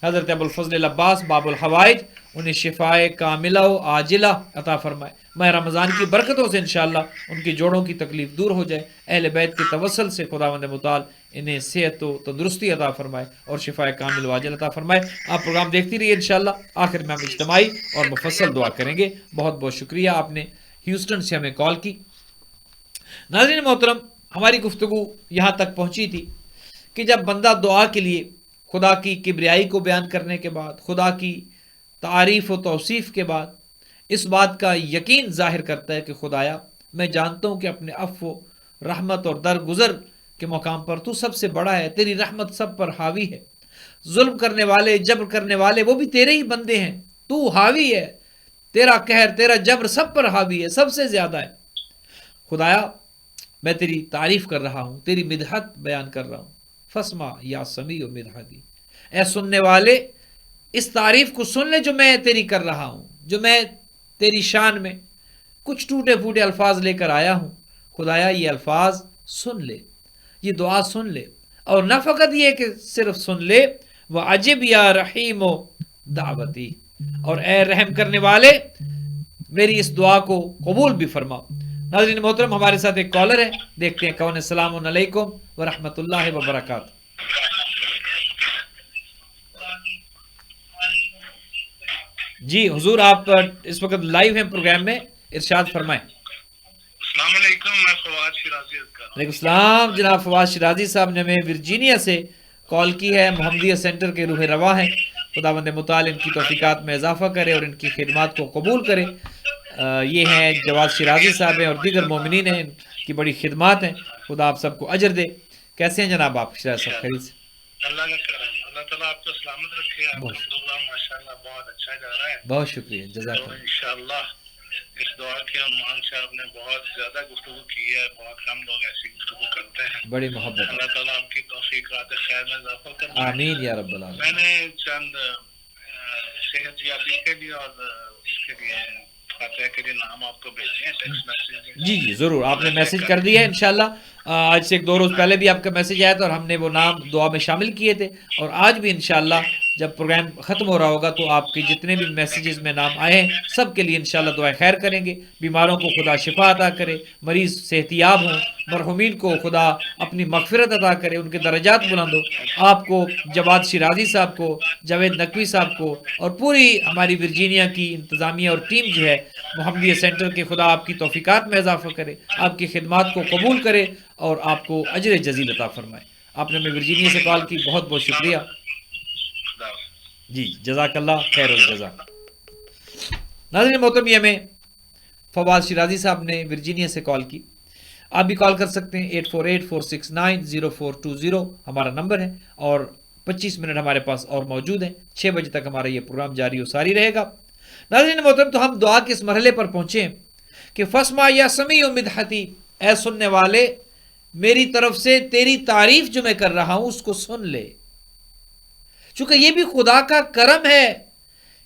حضرت ابوالفضل العباس باب الحوائج انہیں شفائے کاملہ و عاجلہ عطا فرمائے۔ ماہ رمضان کی برکتوں سے انشاءاللہ ان کی جوڑوں کی تکلیف دور ہو جائے، اہل بیت کے توسل سے خداوند متعال انہیں صحت و تندرستی عطا فرمائے اور شفائے کامل و عاجل عطا فرمائے۔ آپ پروگرام دیکھتی رہیے، انشاءاللہ آخر میں ہم اجتماعی اور مفصل دعا کریں گے۔ بہت بہت شکریہ، آپ نے ہیوسٹن سے ہمیں کال کی۔ ناظرین محترم، ہماری گفتگو یہاں تک پہنچی تھی کہ جب بندہ دعا کے لیے خدا کی کبریائی کو بیان کرنے کے بعد، خدا کی تعریف و توصیف کے بعد اس بات کا یقین ظاہر کرتا ہے کہ خدایا میں جانتا ہوں کہ اپنے عفو، رحمت اور درگزر کے مقام پر تو سب سے بڑا ہے، تیری رحمت سب پر حاوی ہے، ظلم کرنے والے، جبر کرنے والے وہ بھی تیرے ہی بندے ہیں، تو حاوی ہے، تیرا قہر، تیرا جبر سب پر حاوی ہے، سب سے زیادہ ہے۔ خدایا میں تیری تعریف کر رہا ہوں، تیری مدحت بیان کر رہا ہوں۔ فاسمع یا سمیع مدحتی، اے سننے والے اس تعریف کو سن لے جو میں تیری کر رہا ہوں، جو میں تیری شان میں کچھ ٹوٹے پھوٹے الفاظ لے کر آیا ہوں۔ خدایا یہ الفاظ سن لے، یہ دعا سن لے، اور نہ فقط یہ کہ صرف سن لے، وَعَجِبْ یا رحیم و دعوتی، اور اے رحم کرنے والے میری اس دعا کو قبول بھی فرما۔ ناظرین محترم، ہمارے ساتھ ایک کالر ہے، دیکھتے ہیں کون ہے۔ السلام علیکم ورحمۃ اللہ وبرکاتہ۔ جی حضور، آپ اس وقت لائیو ہیں پروگرام میں، ارشاد فرمائیں۔ السلام علیکم، میں فواد شیرازی کر رہا ہوں۔ وعلیکم السلام جناب فواد شیرازی صاحب نے ہمیں ورجینیا سے کال کی ہے، محمدیہ سینٹر کے روح رواں ہیں، خداوند متعال ان کی توفیقات میں اضافہ کرے اور ان کی خدمات کو قبول کرے۔ یہ ہیں جواد شیرازی صاحب ہیں اور دیگر مومنین ہیں، ان کی بڑی خدمات ہیں، خدا آپ سب کو اجر دے۔ کیسے ہیں جناب آپ؟ شیراز صاحب خیریت سے؟ اللہ کا کرم، اللہ تعالیٰ آپ کو سلامت رکھے۔ آپ کا پروگرام ماشاءاللہ بہت اچھا جا رہا ہے، بہت شکریہ، جزاک تو اللہ۔ انشاءاللہ اس دعا کے عنوان سے آپ نے بہت زیادہ گفتگو کی ہے، بہت کم لوگ ایسی گفتگو کرتے ہیں۔ بڑی محبت، اللہ تعالیٰ آپ کی توفیقات خیر میں اضافہ کر دے۔ آمین یا رب میں العالمین۔ نے چند صحت یابی کے لیے اور اس کے لیے فاتحہ کے لیے نام آپ کو بھیجے ہیں ٹیکسٹ میسیج۔ جی جی ضرور، آپ نے میسج کر دیا ہے انشاءاللہ۔ آج سے 1-2 روز پہلے بھی آپ کا میسج آیا تھا اور ہم نے وہ نام دعا میں شامل کیے تھے، اور آج بھی انشاءاللہ جب پروگرام ختم ہو رہا ہوگا تو آپ کے جتنے بھی میسیجز میں نام آئے ہیں سب کے لیے انشاءاللہ دعائیں خیر کریں گے۔ بیماروں کو خدا شفا عطا کرے، مریض صحت یاب ہوں، مرحومین کو خدا اپنی مغفرت عطا کرے، ان کے درجات بلند ہو۔ آپ کو، جواد شیرازی صاحب کو، جاوید نقوی صاحب کو اور پوری ہماری ورجینیا کی انتظامیہ اور ٹیم جو ہے محمدیہ سینٹر کے، خدا آپ کی توفیقات میں اضافہ کرے، آپ کی خدمات کو قبول کرے اور آپ کو اجر جزیل عطا فرمائے۔ آپ نے ہمیں ورجینیا سے کال کی، بہت بہت شکریہ۔ جی جزاک اللہ خیر الجزا۔ ناظرین محترم، یہ ہمیں فواد شیرازی صاحب نے ورجینیا سے کال کی۔ آپ بھی کال کر سکتے ہیں، 8484690420 ہمارا نمبر ہے، اور 25 منٹ ہمارے پاس اور موجود ہیں۔ 6 بجے تک ہمارا یہ پروگرام جاری و ساری رہے گا۔ ناظرین محترم، تو ہم دعا کے اس مرحلے پر پہنچے کہ فسما یا سمیع مدحتی، اے سننے والے میری طرف سے تیری تعریف جو میں کر رہا ہوں اس کو سن لے۔ چونکہ یہ بھی خدا کا کرم ہے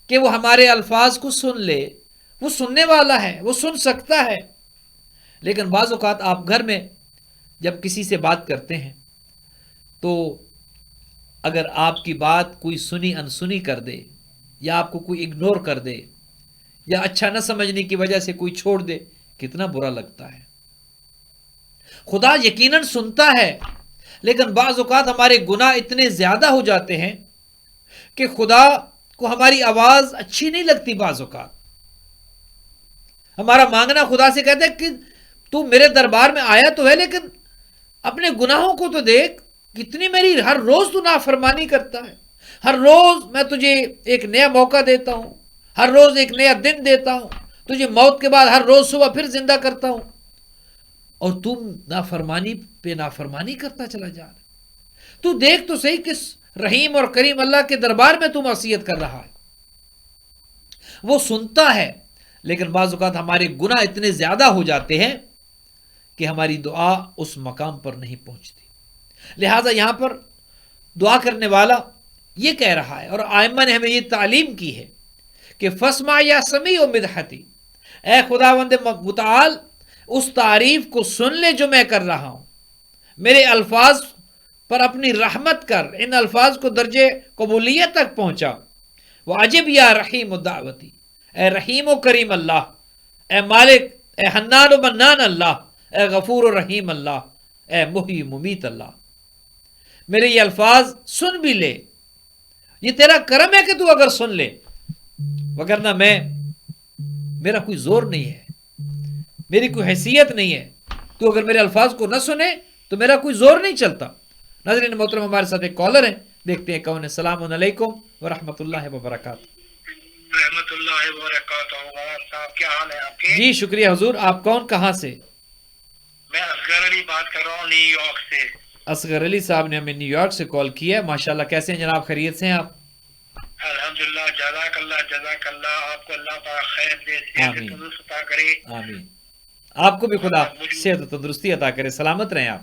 کہ وہ ہمارے الفاظ کو سن لے، وہ سننے والا ہے، وہ سن سکتا ہے۔ لیکن بعض اوقات آپ گھر میں جب کسی سے بات کرتے ہیں تو اگر آپ کی بات کوئی سنی انسنی کر دے، یا آپ کو کوئی اگنور کر دے، یا اچھا نہ سمجھنے کی وجہ سے کوئی چھوڑ دے، کتنا برا لگتا ہے۔ خدا یقیناً سنتا ہے، لیکن بعض اوقات ہمارے گناہ اتنے زیادہ ہو جاتے ہیں کہ خدا کو ہماری آواز اچھی نہیں لگتی۔ بعض اوقات ہمارا مانگنا خدا سے کہتے ہیں کہ تو میرے دربار میں آیا تو ہے، لیکن اپنے گناہوں کو تو دیکھ، کتنی میری ہر روز تو نافرمانی کرتا ہے، ہر روز میں تجھے ایک نیا موقع دیتا ہوں، ہر روز ایک نیا دن دیتا ہوں، تجھے موت کے بعد ہر روز صبح پھر زندہ کرتا ہوں، اور تم نافرمانی پہ نافرمانی کرتا چلا جا رہا۔ تو دیکھ تو صحیح کس رحیم اور کریم اللہ کے دربار میں تو معصیت کر رہا ہے۔ وہ سنتا ہے، لیکن بعض اوقات ہمارے گناہ اتنے زیادہ ہو جاتے ہیں کہ ہماری دعا اس مقام پر نہیں پہنچتی۔ لہٰذا یہاں پر دعا کرنے والا یہ کہہ رہا ہے، اور آئمہ نے ہمیں یہ تعلیم کی ہے کہ فسمع یا سمیع مدحتی، اے خداوند متعال اس تعریف کو سن لے جو میں کر رہا ہوں، میرے الفاظ پر اپنی رحمت کر، ان الفاظ کو درجے قبولیت تک پہنچا۔ واجب یا رحیم الدعوتی، اے رحیم و کریم اللہ، اے مالک، اے حنان و منان اللہ، اے غفور و رحیم اللہ، اے محیی ممیت اللہ، میرے یہ الفاظ سن بھی لے۔ یہ تیرا کرم ہے کہ تو اگر سن لے، وگرنہ میرا کوئی زور نہیں ہے، میری کوئی حیثیت نہیں ہے، تو اگر میرے الفاظ کو نہ سنے تو میرا کوئی زور نہیں چلتا۔ ناظرین محترم، ہمارے ساتھ ایک کالر ہیں، دیکھتے ہیں کون ہے۔ السلام علیکم ورحمۃ اللہ وبرکاتہ۔ رحمت اللہ وبرکاتہ۔ صاحب کیا حال ہے آپ کے؟ جی شکریہ حضور، آپ کون، کہاں سے؟ میں اصغر علی بات کر رہا ہوں نیو یارک سے۔ اصغر علی صاحب نے ہمیں نیو یارک سے کال کیا ہے۔ ماشاءاللہ، کیسے ہیں جناب؟ خیریت سے ہیں آپ؟ الحمدللہ، جزاک اللہ، آپ کو اللہ تعالیٰ خیر دے، صحت آمین۔ تندرست عطا کرے۔ آمین، آپ کو بھی خدا صحت و تندرستی عطا کرے، سلامت رہیں آپ۔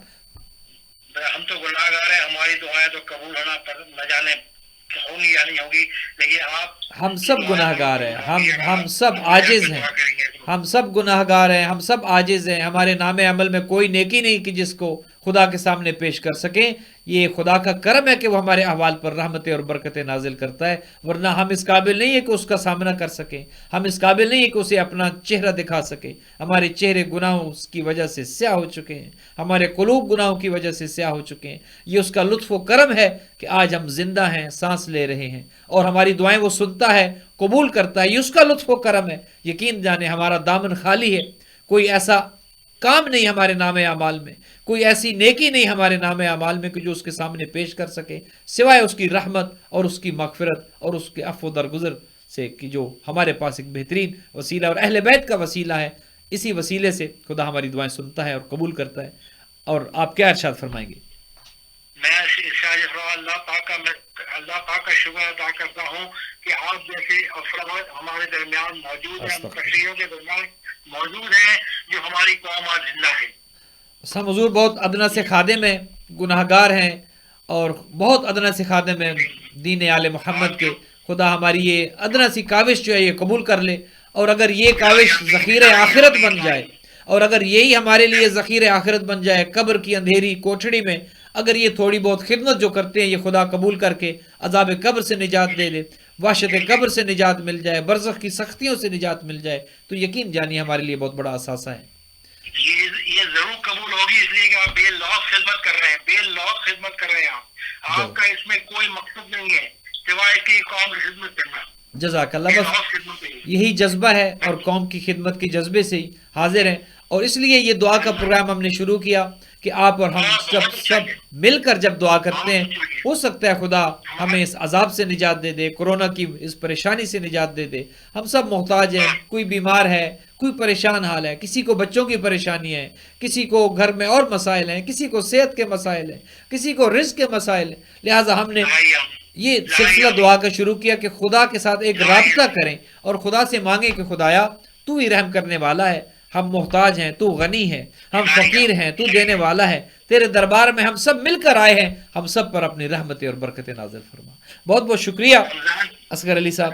ہم تو گناہ گار ہیں، ہماری دعائیں تو قبول ہونا پر نہ جانے ہونی یا نہیں ہوگی، لیکن آپ، ہم سب گناہ گار ہیں، ہم سب عاجز ہیں، ہم سب گناہ گار ہیں، ہم سب عاجز ہیں۔ ہمارے نام عمل میں کوئی نیکی نہیں کہ جس کو خدا کے سامنے پیش کر سکیں۔ یہ خدا کا کرم ہے کہ وہ ہمارے احوال پر رحمتیں اور برکتیں نازل کرتا ہے، ورنہ ہم اس قابل نہیں ہے کہ اس کا سامنا کر سکیں، ہم اس قابل نہیں ہے کہ اسے اپنا چہرہ دکھا سکیں۔ ہمارے چہرے گناہوں کی وجہ سے سیاہ ہو چکے ہیں، ہمارے قلوب گناہوں کی وجہ سے سیاہ ہو چکے ہیں۔ یہ اس کا لطف و کرم ہے کہ آج ہم زندہ ہیں، سانس لے رہے ہیں، اور ہماری دعائیں وہ سنتا ہے، قبول کرتا ہے۔ یہ اس کا لطف و کرم ہے۔ یقین جانے ہمارا دامن خالی ہے، کوئی ایسا کام نہیں ہمارے نام اعمال میں، کوئی ایسی نیکی نہیں ہمارے نام اعمال میں کہ جو اس کے سامنے پیش کر سکے سوائے اس کی رحمت اور اس کی مغفرت اور اس کے عفو درگزر سے، کہ جو ہمارے پاس ایک بہترین وسیلہ اور اہل بیت کا وسیلہ ہے. اسی وسیلے سے خدا ہماری دعائیں سنتا ہے اور قبول کرتا ہے. اور آپ کیا ارشاد فرمائیں گے؟ میں اللہ پاک کا شکر ادا کرتا ہوں کہ آپ جیسے افراد ہمارے درمیان موجود ہیں، تشریحوں کے درمیان موجود ہیں، جو ہماری قوم آج زندہ ہے. ہم حضور بہت ادنا سے خادم ہیں، گناہ گار ہیں، اور بہت ادنا سے خادم ہیں دین آل محمد کے. خدا ہماری یہ ادنا سی کاوش جو ہے یہ قبول کر لے، اور اگر یہ کاوش ذخیرہ آخرت بن جائے، اور اگر یہی ہمارے لیے ذخیرہ آخرت بن جائے قبر کی اندھیری کوٹھڑی میں، اگر یہ تھوڑی بہت خدمت جو کرتے ہیں یہ خدا قبول کر کے عذاب قبر سے نجات دے دے، وحشت قبر سے نجات مل جائے، برزخ کی سختیوں سے نجات مل جائے، تو یقین جانیے ہمارے لیے بہت بڑا اثاثہ ہے. یہ ضرور قبول ہوگی، اس لیے کہ آپ بے لوث خدمت کر رہے ہیں، بے لوث خدمت کر رہے ہیں. آپ کا اس میں کوئی مقصد نہیں ہے سوائے کہ قوم کی خدمت کرنا. جزاک اللہ. بس یہی جذبہ ہے اور قوم کی خدمت کے جذبے سے ہی حاضر ہیں، اور اس لیے یہ دعا کا پروگرام ہم نے شروع کیا کہ آپ اور ہم سب مل کر جب دعا کرتے ہیں، ہو سکتا ہے خدا ہمیں اس عذاب سے نجات دے دے، کورونا کی اس پریشانی سے نجات دے دے. ہم سب محتاج ہیں، کوئی بیمار ہے، کوئی پریشان حال ہے، کسی کو بچوں کی پریشانی ہے، کسی کو گھر میں اور مسائل ہیں، کسی کو صحت کے مسائل ہیں، کسی کو رزق کے مسائل ہیں. لہٰذا ہم نے یہ سلسلہ دعا کا شروع کیا کہ خدا کے ساتھ ایک رابطہ کریں اور خدا سے مانگیں کہ خدایا تو ہی رحم کرنے والا ہے، ہم محتاج ہیں، تو غنی ہے، ہم فقیر ہیں، تو دینے والا ہے، تیرے دربار میں ہم سب مل کر آئے ہیں، ہم سب پر اپنی رحمتیں اور برکتیں نازل فرما. بہت بہت شکریہ اصغر علی صاحب.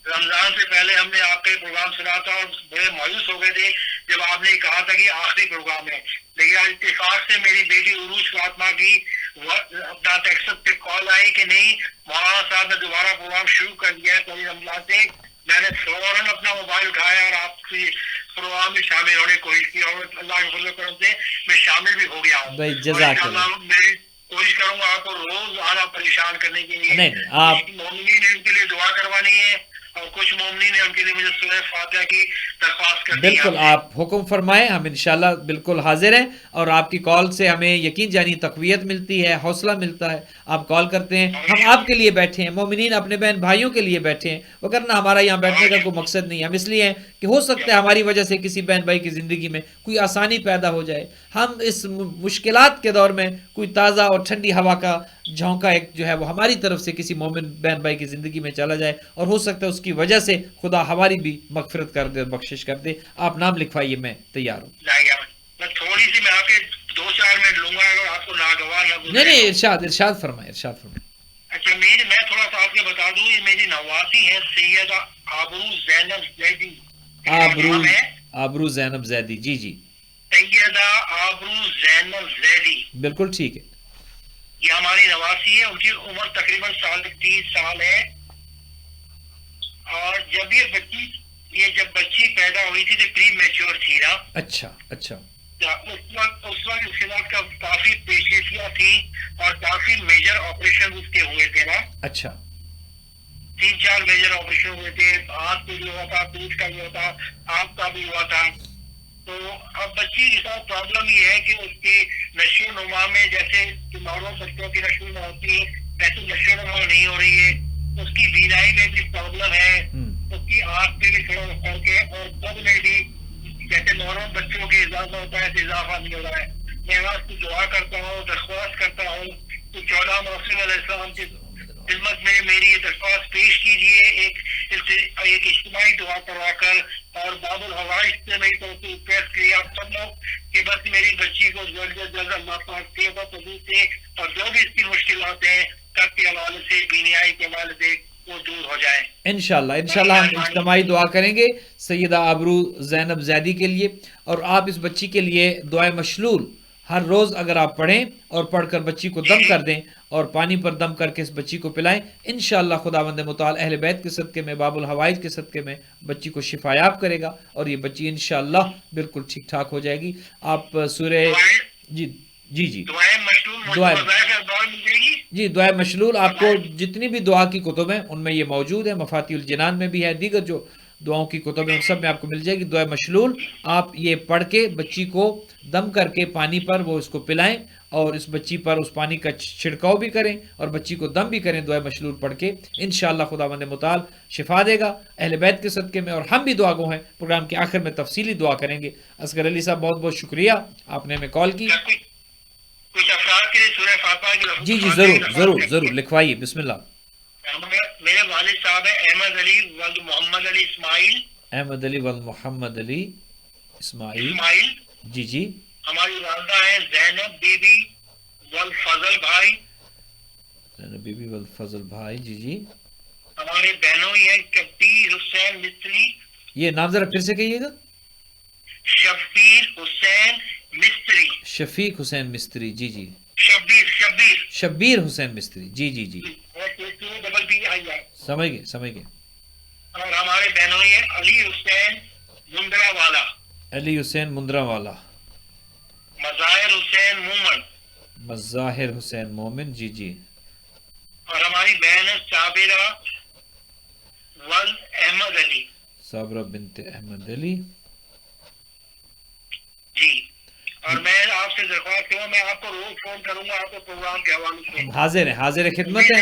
رمضان سے پہلے ہم نے آپ کا پروگرام سنا تھا اور بڑے مایوس ہو گئے تھے جب آپ نے کہا تھا کہ آخری پروگرام ہے، لیکن آج اتفاق سے میری بیٹی عروج فاطمہ کی اپنا ٹیکسٹ پہ کال آئی کہ نہیں مولانا صاحب نے دوبارہ پروگرام شروع کر دیا ہے پہلی رمضان سے. میں نے فوراً اپنا موبائل اٹھایا اور آپ کی پروگرام میں شامل ہونے کی کوشش کی، اور اللہ کے فضل و کرم سے میں شامل بھی ہو گیا ہوں. میں کوشش کروں گا آپ کو روز آنا پریشان کرنے کے لیے. آپ مومنین نے ان کے لیے دعا کروانی ہے، اور کچھ مومنین نے ان کے لیے مجھے سورہ فاتحہ کی درخواست کرنی ہے. بالکل آپ حکم فرمائیں، ہم انشاءاللہ بالکل حاضر ہیں، اور آپ کی کال سے ہمیں یقین جانی تقویت ملتی ہے، حوصلہ ملتا ہے. آپ کال کرتے ہیں، ہم آپ کے لیے بیٹھے ہیں، مومنین اپنے بہن بھائیوں کے لیے بیٹھے ہیں، وگرنہ ہمارا یہاں بیٹھنے کا کوئی مقصد نہیں ہے. ہم اس لیے ہیں کہ ہو سکتا ہے ہماری وجہ سے کسی بہن بھائی کی زندگی میں کوئی آسانی پیدا ہو جائے، ہم اس مشکلات کے دور میں کوئی تازہ اور ٹھنڈی ہوا کا جھونکا ایک جو ہے وہ ہماری طرف سے کسی مومن بہن بھائی کی زندگی میں چلا جائے، اور ہو سکتا ہے اس کی وجہ سے خدا ہماری بھی مغفرت کر دے اور بخشش کر دے. آپ نام لکھوائیے، میں تیار ہوں. میں تھوڑی سی میں آپ کے 2-4 منٹ لوں گا اگر آپ کو ناگوار نہ گزرے. نہیں ارشاد فرمائیں. اچھا میں تھوڑا سا آپ کے بتا دوں، یہ میری نواسی ہے سیدہ آبرو زینب زیدی. آبرو زینب زیدی. جی سیدہ آبرو زینب زیدی بالکل ٹھیک ہے. یہ ہماری نواسی ہے، ان کی عمر تقریباً 30 سال ہے. اور جب جب بچی پیدا ہوئی تھی تو پری میچور تھی نا. اچھا اس وقت اس کے بعد کافی پیشیاں تھی اور کافی میجر آپریشن اس کے ہوئے تھے نا. اچھا 3-4 میجر آپریشن ہوئے تھے، ہاتھ پہ بھی ہوا تھا، پیٹ کا بھی ہوا تھا، آنکھ کا بھی ہوا تھا. تو اب بچی کے ساتھ پرابلم یہ ہے کہ اس کی نشو نما میں جیسے نارمل بچوں کی نشو نما ہوتی ہے ویسے نشو نما نہیں ہو رہی ہے. اس کی بینائی میں بھی پرابلم ہے، اس کی آنکھ پہ بھی تھوڑا فرق ہے، اور قد میں بھی جیسے نارمل بچوں کے اضافہ ہوتا ہے تو اضافہ نہیں ہو رہا ہے. میں اس کی دعا کرتا ہوں، درخواست کرتا ہوں کہ 14 محسن علیہ السلام کی خدمت میں میری یہ درخواست پیش کیجیے، ایک اجتماعی دعا کروا کر، اور باب الحوائج سے میری توفیق پیش کی آپ سب لوگ کہ بس میری بچی کو جلد اللہ پاک سے اور جو بھی اس کی مشکلات ہیں قد کے حوالے سے، بینائی کے حوالے سے، وہ دور ہو جائیں. انشاءاللہ ہم اجتماعی دعا کریں گے سیدہ آبرو زینب زیدی کے لیے، اور آپ اس بچی کے لیے دعائے مشلول ہر روز اگر آپ پڑھیں اور پڑھ کر بچی کو دم کر دیں اور پانی پر دم کر کے اس بچی کو پلائیں، انشاءاللہ خداوند متعال اہل بیت کے صدقے میں، باب الحوائج کے صدقے میں بچی کو شفا یاب کرے گا، اور یہ بچی انشاءاللہ بالکل ٹھیک ٹھاک ہو جائے گی. آپ سورہ جی دعائے مشلول آپ کو جتنی بھی دعا کی کتب ہیں ان میں یہ موجود ہے، مفاتیح الجنان میں بھی ہے، دیگر جو دعاؤں کی کتب ان سب میں آپ کو مل جائے گی. دعا مشلول آپ یہ پڑھ کے بچی کو دم کر کے پانی پر وہ اس کو پلائیں اور اس بچی پر اس پانی کا چھڑکاؤ بھی کریں اور بچی کو دم بھی کریں دعا مشلول پڑھ کے. انشاءاللہ خداوند متعال شفا دے گا اہل بیت کے صدقے میں. اور ہم بھی دعا گو ہیں, پروگرام کے آخر میں تفصیلی دعا کریں گے. اصغر علی صاحب بہت بہت شکریہ, آپ نے ہمیں کال کی. کچھ افراد کے لیے سورہ فاتحہ کی جی جی ضرور ضرور ضرور لکھوائیے, بسم اللہ. میرے والد صاحب ہیں احمد علی ولد محمد علی اسماعیل. احمد علی ولد محمد علی اسماعیل. جی جی. ہماری والدہ ہیں زینب بی بی ولد فضل بھائی. زینب بی بی ولد فضل بھائی. جی جی. ہمارے بہنوں یہ شبیر حسین مستری. یہ نام ذرا پھر سے کہیے گا. شبیر حسین مستری. شفیق حسین مستری. جی جی. شبیر حسین مستری. جی جی جی. ڈبل بی آئی ہے. سمجھ گئے سمجھ گئے. اور ہمارے بہنوں یہ علی حسین مندرا والا. علی حسین مندرا والا. مظاہر حسین مومن. مظاہر حسین مومن. جی جی. اور ہماری بہن ہے صابرہ ولد احمد علی. صابرہ بنت احمد علی. جی. اور میں آپ سے درخواست کروں, میں آپ کو روز فون کروں گا آپ کو پروگرام کے حوالے سے. حاضر خدمت ہے.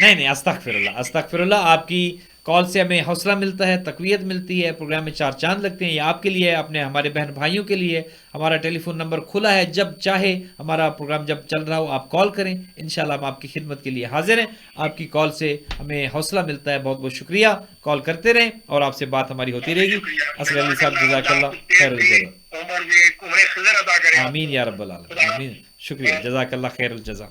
نہیں استغفر اللہ. آپ کی کال سے ہمیں حوصلہ ملتا ہے, تقویت ملتی ہے, پروگرام میں چار چاند لگتے ہیں. یہ آپ کے لیے, اپنے ہمارے بہن بھائیوں کے لیے. ہمارا ٹیلی فون نمبر کھلا ہے, جب چاہے ہمارا پروگرام جب چل رہا ہو آپ کال کریں, انشاءاللہ ہم آپ کی خدمت کے لیے حاضر ہیں. آپ کی کال سے ہمیں حوصلہ ملتا ہے, بہت بہت شکریہ. کال کرتے رہیں اور آپ سے بات ہماری ہوتی رہے گی. اصغر علی صاحب جزاک اللہ خیر الجزا. آمین یا رب العالمین. آمین. شکریہ, جزاک اللہ خیر الجزا.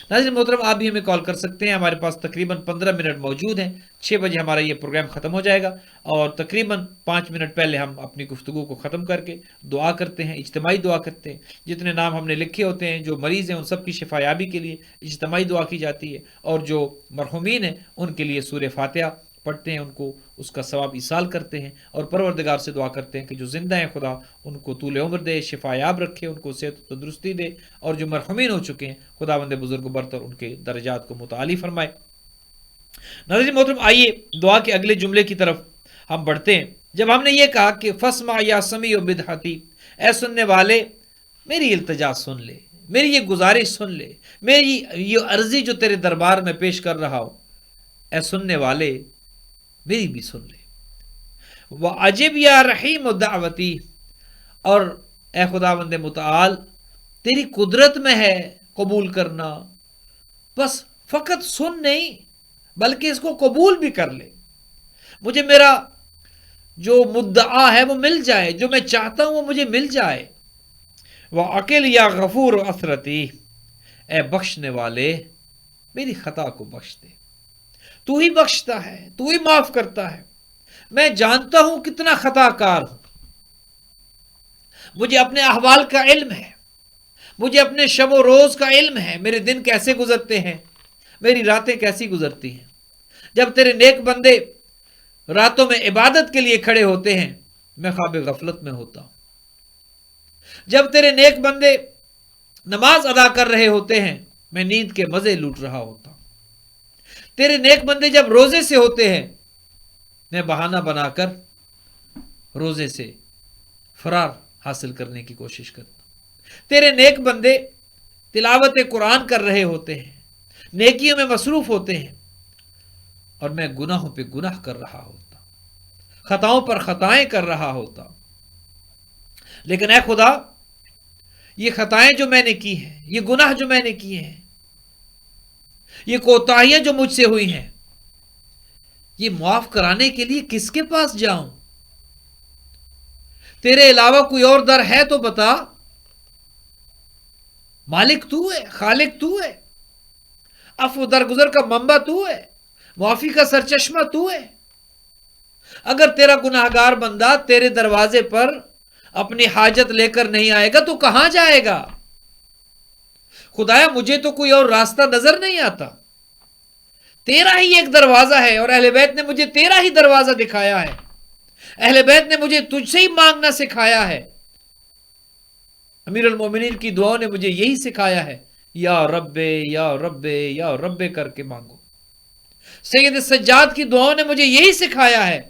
ناظرین محترم, آپ بھی ہمیں کال کر سکتے ہیں. ہمارے پاس تقریباً 15 منٹ موجود ہیں. 6 بجے ہمارا یہ پروگرام ختم ہو جائے گا اور تقریباً 5 منٹ پہلے ہم اپنی گفتگو کو ختم کر کے دعا کرتے ہیں, اجتماعی دعا کرتے ہیں. جتنے نام ہم نے لکھے ہوتے ہیں, جو مریض ہیں ان سب کی شفا یابی کے لیے اجتماعی دعا کی جاتی ہے. اور جو مرحومین ہیں ان کے لیے سورہ فاتحہ پڑھتے ہیں, ان کو اس کا ثواب ایصال کرتے ہیں اور پروردگار سے دعا کرتے ہیں کہ جو زندہ ہیں خدا ان کو طول عمر دے, شفا یاب رکھے, ان کو صحت و تندرستی دے, اور جو مرحومین ہو چکے ہیں خداوند بزرگ و برتر ان کے درجات کو متعالی فرمائے. ناظرین محترم, آئیے دعا کے اگلے جملے کی طرف ہم بڑھتے ہیں. جب ہم نے یہ کہا کہ فسمع یا سمیع بدحتی, اے سننے والے میری التجا سن لے, میری یہ گزارش سن لے, میری یہ عرضی جو تیرے دربار میں پیش کر رہا ہوں, اے سننے والے میری بھی سن لے. وَعَجِبْ یا رحیم دعوتی, اور اے خداوند متعال تیری قدرت میں ہے قبول کرنا, بس فقط سن نہیں بلکہ اس کو قبول بھی کر لے. مجھے میرا جو مدعا ہے وہ مل جائے, جو میں چاہتا ہوں وہ مجھے مل جائے. وَعَقِلْ یا غفور اثرتی, اے بخشنے والے میری خطا کو بخش دے. تو ہی بخشتا ہے, تو ہی معاف کرتا ہے. میں جانتا ہوں کتنا خطا کار ہوں. مجھے اپنے احوال کا علم ہے, مجھے اپنے شب و روز کا علم ہے, میرے دن کیسے گزرتے ہیں, میری راتیں کیسی گزرتی ہیں. جب تیرے نیک بندے راتوں میں عبادت کے لیے کھڑے ہوتے ہیں میں خواب غفلت میں ہوتا ہوں. جب تیرے نیک بندے نماز ادا کر رہے ہوتے ہیں میں نیند کے مزے لوٹ رہا ہوتا ہوں. تیرے نیک بندے جب روزے سے ہوتے ہیں میں بہانہ بنا کر روزے سے فرار حاصل کرنے کی کوشش کرتا ہوں. تیرے نیک بندے تلاوت قرآن کر رہے ہوتے ہیں, نیکیوں میں مصروف ہوتے ہیں, اور میں گناہوں پہ گناہ کر رہا ہوتا, خطاؤں پر خطائیں کر رہا ہوتا. لیکن اے خدا یہ خطائیں جو میں نے کی ہیں, یہ گناہ جو میں نے کیے ہیں, یہ کوتاہیاں جو مجھ سے ہوئی ہیں, یہ معاف کرانے کے لیے کس کے پاس جاؤں؟ تیرے علاوہ کوئی اور در ہے تو بتا. مالک تو ہے, خالق تو ہے, عفو درگزر کا منبع تو ہے, معافی کا سرچشمہ تو ہے. اگر تیرا گناہگار بندہ تیرے دروازے پر اپنی حاجت لے کر نہیں آئے گا تو کہاں جائے گا؟ خدایا مجھے تو کوئی اور راستہ نظر نہیں آتا, تیرا ہی ایک دروازہ ہے, اور اہل بیت نے مجھے تیرا ہی دروازہ دکھایا ہے. اہل بیت نے مجھے تجھ سے ہی مانگنا سکھایا ہے. امیر المومنین کی دعاؤں نے مجھے یہی سکھایا ہے, یا رب یا رب یا رب کر کے مانگو. سید سجاد کی دعاؤں نے مجھے یہی سکھایا ہے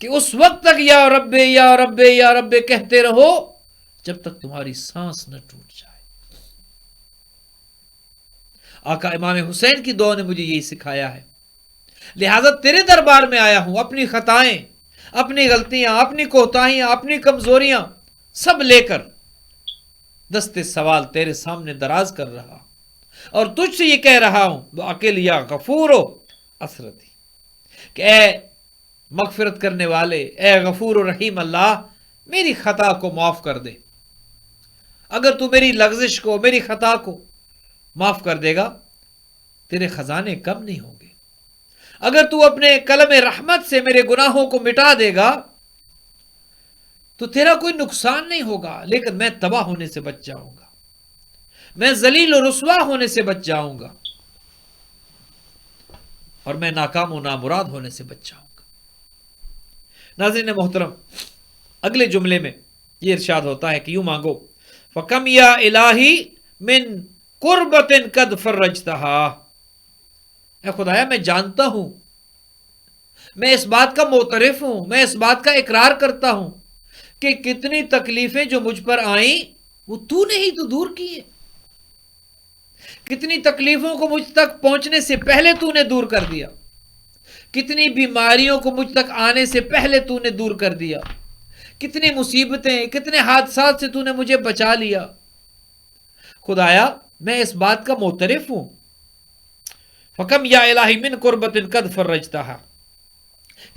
کہ اس وقت تک یا رب یا رب یا رب کہتے رہو جب تک تمہاری سانس نہ ٹوٹ جائے. آقا امام حسین کی دعا نے مجھے یہی سکھایا ہے. لہذا تیرے دربار میں آیا ہوں اپنی خطائیں، اپنی غلطیاں، اپنی کوتاہیاں، اپنی کمزوریاں سب لے کر دستے سوال تیرے سامنے دراز کر رہا اور تجھ سے یہ کہہ رہا ہوں اکیل یا غفور و اسرتی، کہ اے مغفرت کرنے والے، اے غفور و رحیم اللہ، میری خطا کو معاف کر دے. اگر تو میری لغزش کو، میری خطا کو معاف کر دے گا تیرے خزانے کم نہیں ہوں گے. اگر تو اپنے قلم رحمت سے میرے گناہوں کو مٹا دے گا تو تیرا کوئی نقصان نہیں ہوگا، لیکن میں تباہ ہونے سے بچ جاؤں گا، میں ذلیل و رسوا ہونے سے بچ جاؤں گا، اور میں ناکام و نامراد ہونے سے بچ جاؤں گا. ناظرین محترم، اگلے جملے میں یہ ارشاد ہوتا ہے کہ یوں مانگو فَقَمْ يَا إِلَٰهِ مِن قُرْبَةٍ قَدْ فَرَّجْتَهَا. اے خدایا میں جانتا ہوں، میں اس بات کا معترف ہوں، میں اس بات کا اقرار کرتا ہوں کہ کتنی تکلیفیں جو مجھ پر آئیں وہ تو نے ہی تو دور کی ہیں. کتنی تکلیفوں کو مجھ تک پہنچنے سے پہلے تو نے دور کر دیا، کتنی بیماریوں کو مجھ تک آنے سے پہلے تو نے دور کر دیا، کتنی مصیبتیں، کتنے حادثات سے تو نے مجھے بچا لیا. خدایا میں اس بات کا معترف ہوں. فَقَمْ يَا إِلَٰهِ مِن قُرْبَةٍ قَدْ فَرَّجْتَهَا.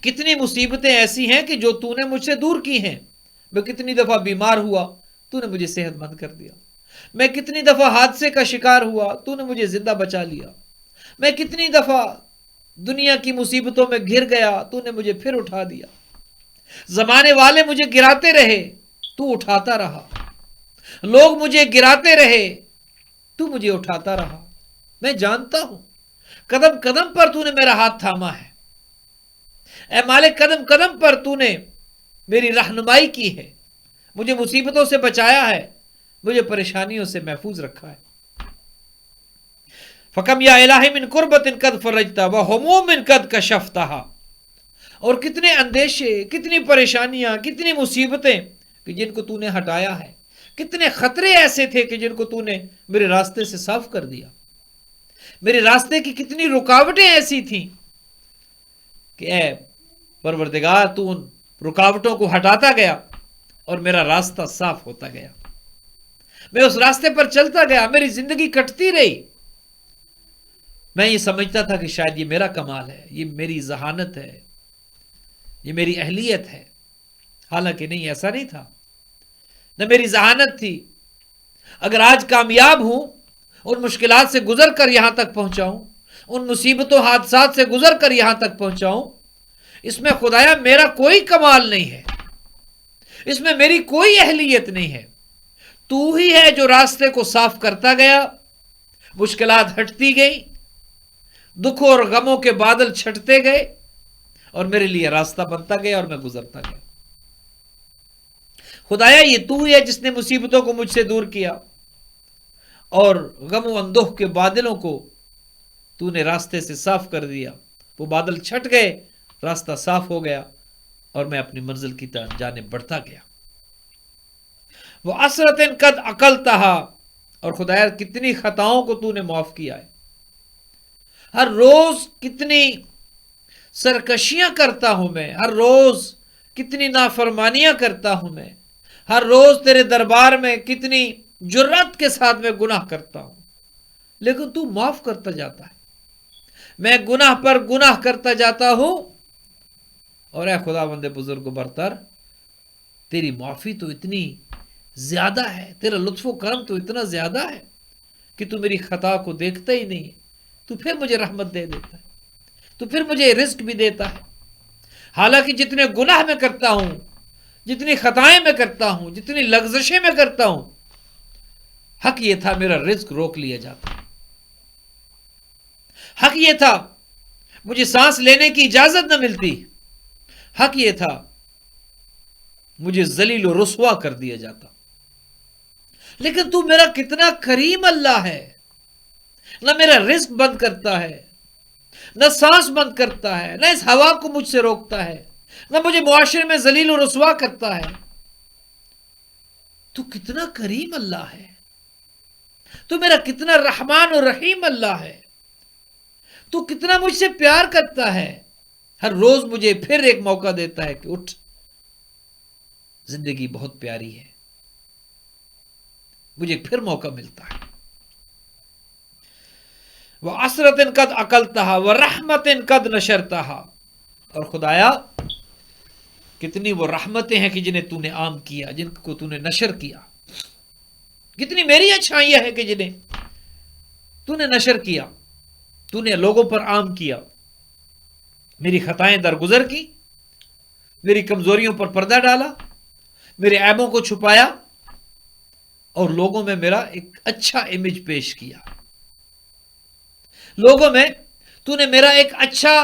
کتنی مصیبتیں ایسی ہیں کہ جو تو نے مجھ سے دور کی ہیں. میں کتنی دفعہ بیمار ہوا تو نے مجھے صحت مند کر دیا. میں کتنی دفعہ حادثے کا شکار ہوا تو نے مجھے زندہ بچا لیا. میں کتنی دفعہ دنیا کی مصیبتوں میں گر گیا تو نے مجھے پھر اٹھا دیا. زمانے والے مجھے گراتے رہے تو اٹھاتا رہا، لوگ مجھے گراتے رہے تو مجھے اٹھاتا رہا. میں جانتا ہوں قدم قدم پر تو نے میرا ہاتھ تھاما ہے. اے مالک قدم قدم پر تو نے میری رہنمائی کی ہے، مجھے مصیبتوں سے بچایا ہے، مجھے پریشانیوں سے محفوظ رکھا ہے. فَقَمْ يَا إِلَٰهِ مِن قُرْبَةٍ قَدْ فَرَّجْتَهَا وَهُمُومٍ قَدْ كَشَفْتَهَا. اور کتنے اندیشے، کتنی پریشانیاں، کتنی مصیبتیں کہ جن کو تو نے ہٹایا ہے. کتنے خطرے ایسے تھے کہ جن کو تو نے میرے راستے سے صاف کر دیا. میرے راستے کی کتنی رکاوٹیں ایسی تھیں کہ اے پروردگار تو ان رکاوٹوں کو ہٹاتا گیا اور میرا راستہ صاف ہوتا گیا. میں اس راستے پر چلتا گیا، میری زندگی کٹتی رہی. میں یہ سمجھتا تھا کہ شاید یہ میرا کمال ہے، یہ میری ذہانت ہے، یہ میری اہلیت ہے. حالانکہ نہیں، ایسا نہیں تھا. نہ میری ذہانت تھی. اگر آج کامیاب ہوں، ان مشکلات سے گزر کر یہاں تک پہنچاؤں، ان مصیبتوں حادثات سے گزر کر یہاں تک پہنچاؤں، اس میں خدایا میرا کوئی کمال نہیں ہے، اس میں میری کوئی اہلیت نہیں ہے. تو ہی ہے جو راستے کو صاف کرتا گیا، مشکلات ہٹتی گئی، دکھوں اور غموں کے بادل چھٹتے گئے اور میرے لیے راستہ بنتا گیا اور میں گزرتا گیا. خدایا یہ تو ہی ہے جس نے مصیبتوں کو مجھ سے دور کیا اور غم و اندوہ کے بادلوں کو تو نے راستے سے صاف کر دیا. وہ بادل چھٹ گئے، راستہ صاف ہو گیا اور میں اپنی منزل کی جانب بڑھتا گیا. وہ عصرتن قد عقلتہا. اور خدایا کتنی خطاؤں کو تو نے معاف کیا ہے. ہر روز کتنی سرکشیاں کرتا ہوں میں، ہر روز کتنی نافرمانیاں کرتا ہوں میں، ہر روز تیرے دربار میں کتنی جرات کے ساتھ میں گناہ کرتا ہوں، لیکن تو معاف کرتا جاتا ہے. میں گناہ پر گناہ کرتا جاتا ہوں اور اے خداوند بزرگ و برتر، تیری معافی تو اتنی زیادہ ہے، تیرا لطف و کرم تو اتنا زیادہ ہے کہ تو میری خطا کو دیکھتا ہی نہیں ہے. تو پھر مجھے رحمت دے دیتا ہے، تو پھر مجھے رزق بھی دیتا ہے. حالانکہ جتنے گناہ میں کرتا ہوں، جتنی خطائیں میں کرتا ہوں، جتنی لغزشیں میں کرتا ہوں، حق یہ تھا میرا رزق روک لیا جاتا. حق یہ تھا مجھے سانس لینے کی اجازت نہ ملتی. حق یہ تھا مجھے ذلیل و رسوا کر دیا جاتا. لیکن تو میرا کتنا کریم اللہ ہے، نہ میرا رزق بند کرتا ہے، نہ سانس بند کرتا ہے، نہ اس ہوا کو مجھ سے روکتا ہے، نہ مجھے معاشرے میں ذلیل و رسوا کرتا ہے۔ تو کتنا کریم اللہ ہے، تو میرا کتنا رحمان و رحیم اللہ ہے، تو کتنا مجھ سے پیار کرتا ہے۔ ہر روز مجھے پھر ایک موقع دیتا ہے کہ اٹھ، زندگی بہت پیاری ہے، مجھے پھر موقع ملتا ہے۔ وَعَسْرَةٍ قَدْ أَقَلْتَهَا وَرَحْمَةٍ قَدْ نَشَرْتَهَا، اور خدایا کتنی وہ رحمتیں ہیں کہ جنہیں تو نے عام کیا، جن کو تو نے نشر کیا، کتنی میری اچھائیاں ہیں کہ جنہیں تو نے نشر کیا، تو نے لوگوں پر عام کیا۔ میری خطائیں درگزر کی، میری کمزوریوں پر پردہ ڈالا، میرے عیبوں کو چھپایا، اور لوگوں میں میرا ایک اچھا امیج پیش کیا۔ لوگوں میں تو نے میرا ایک اچھا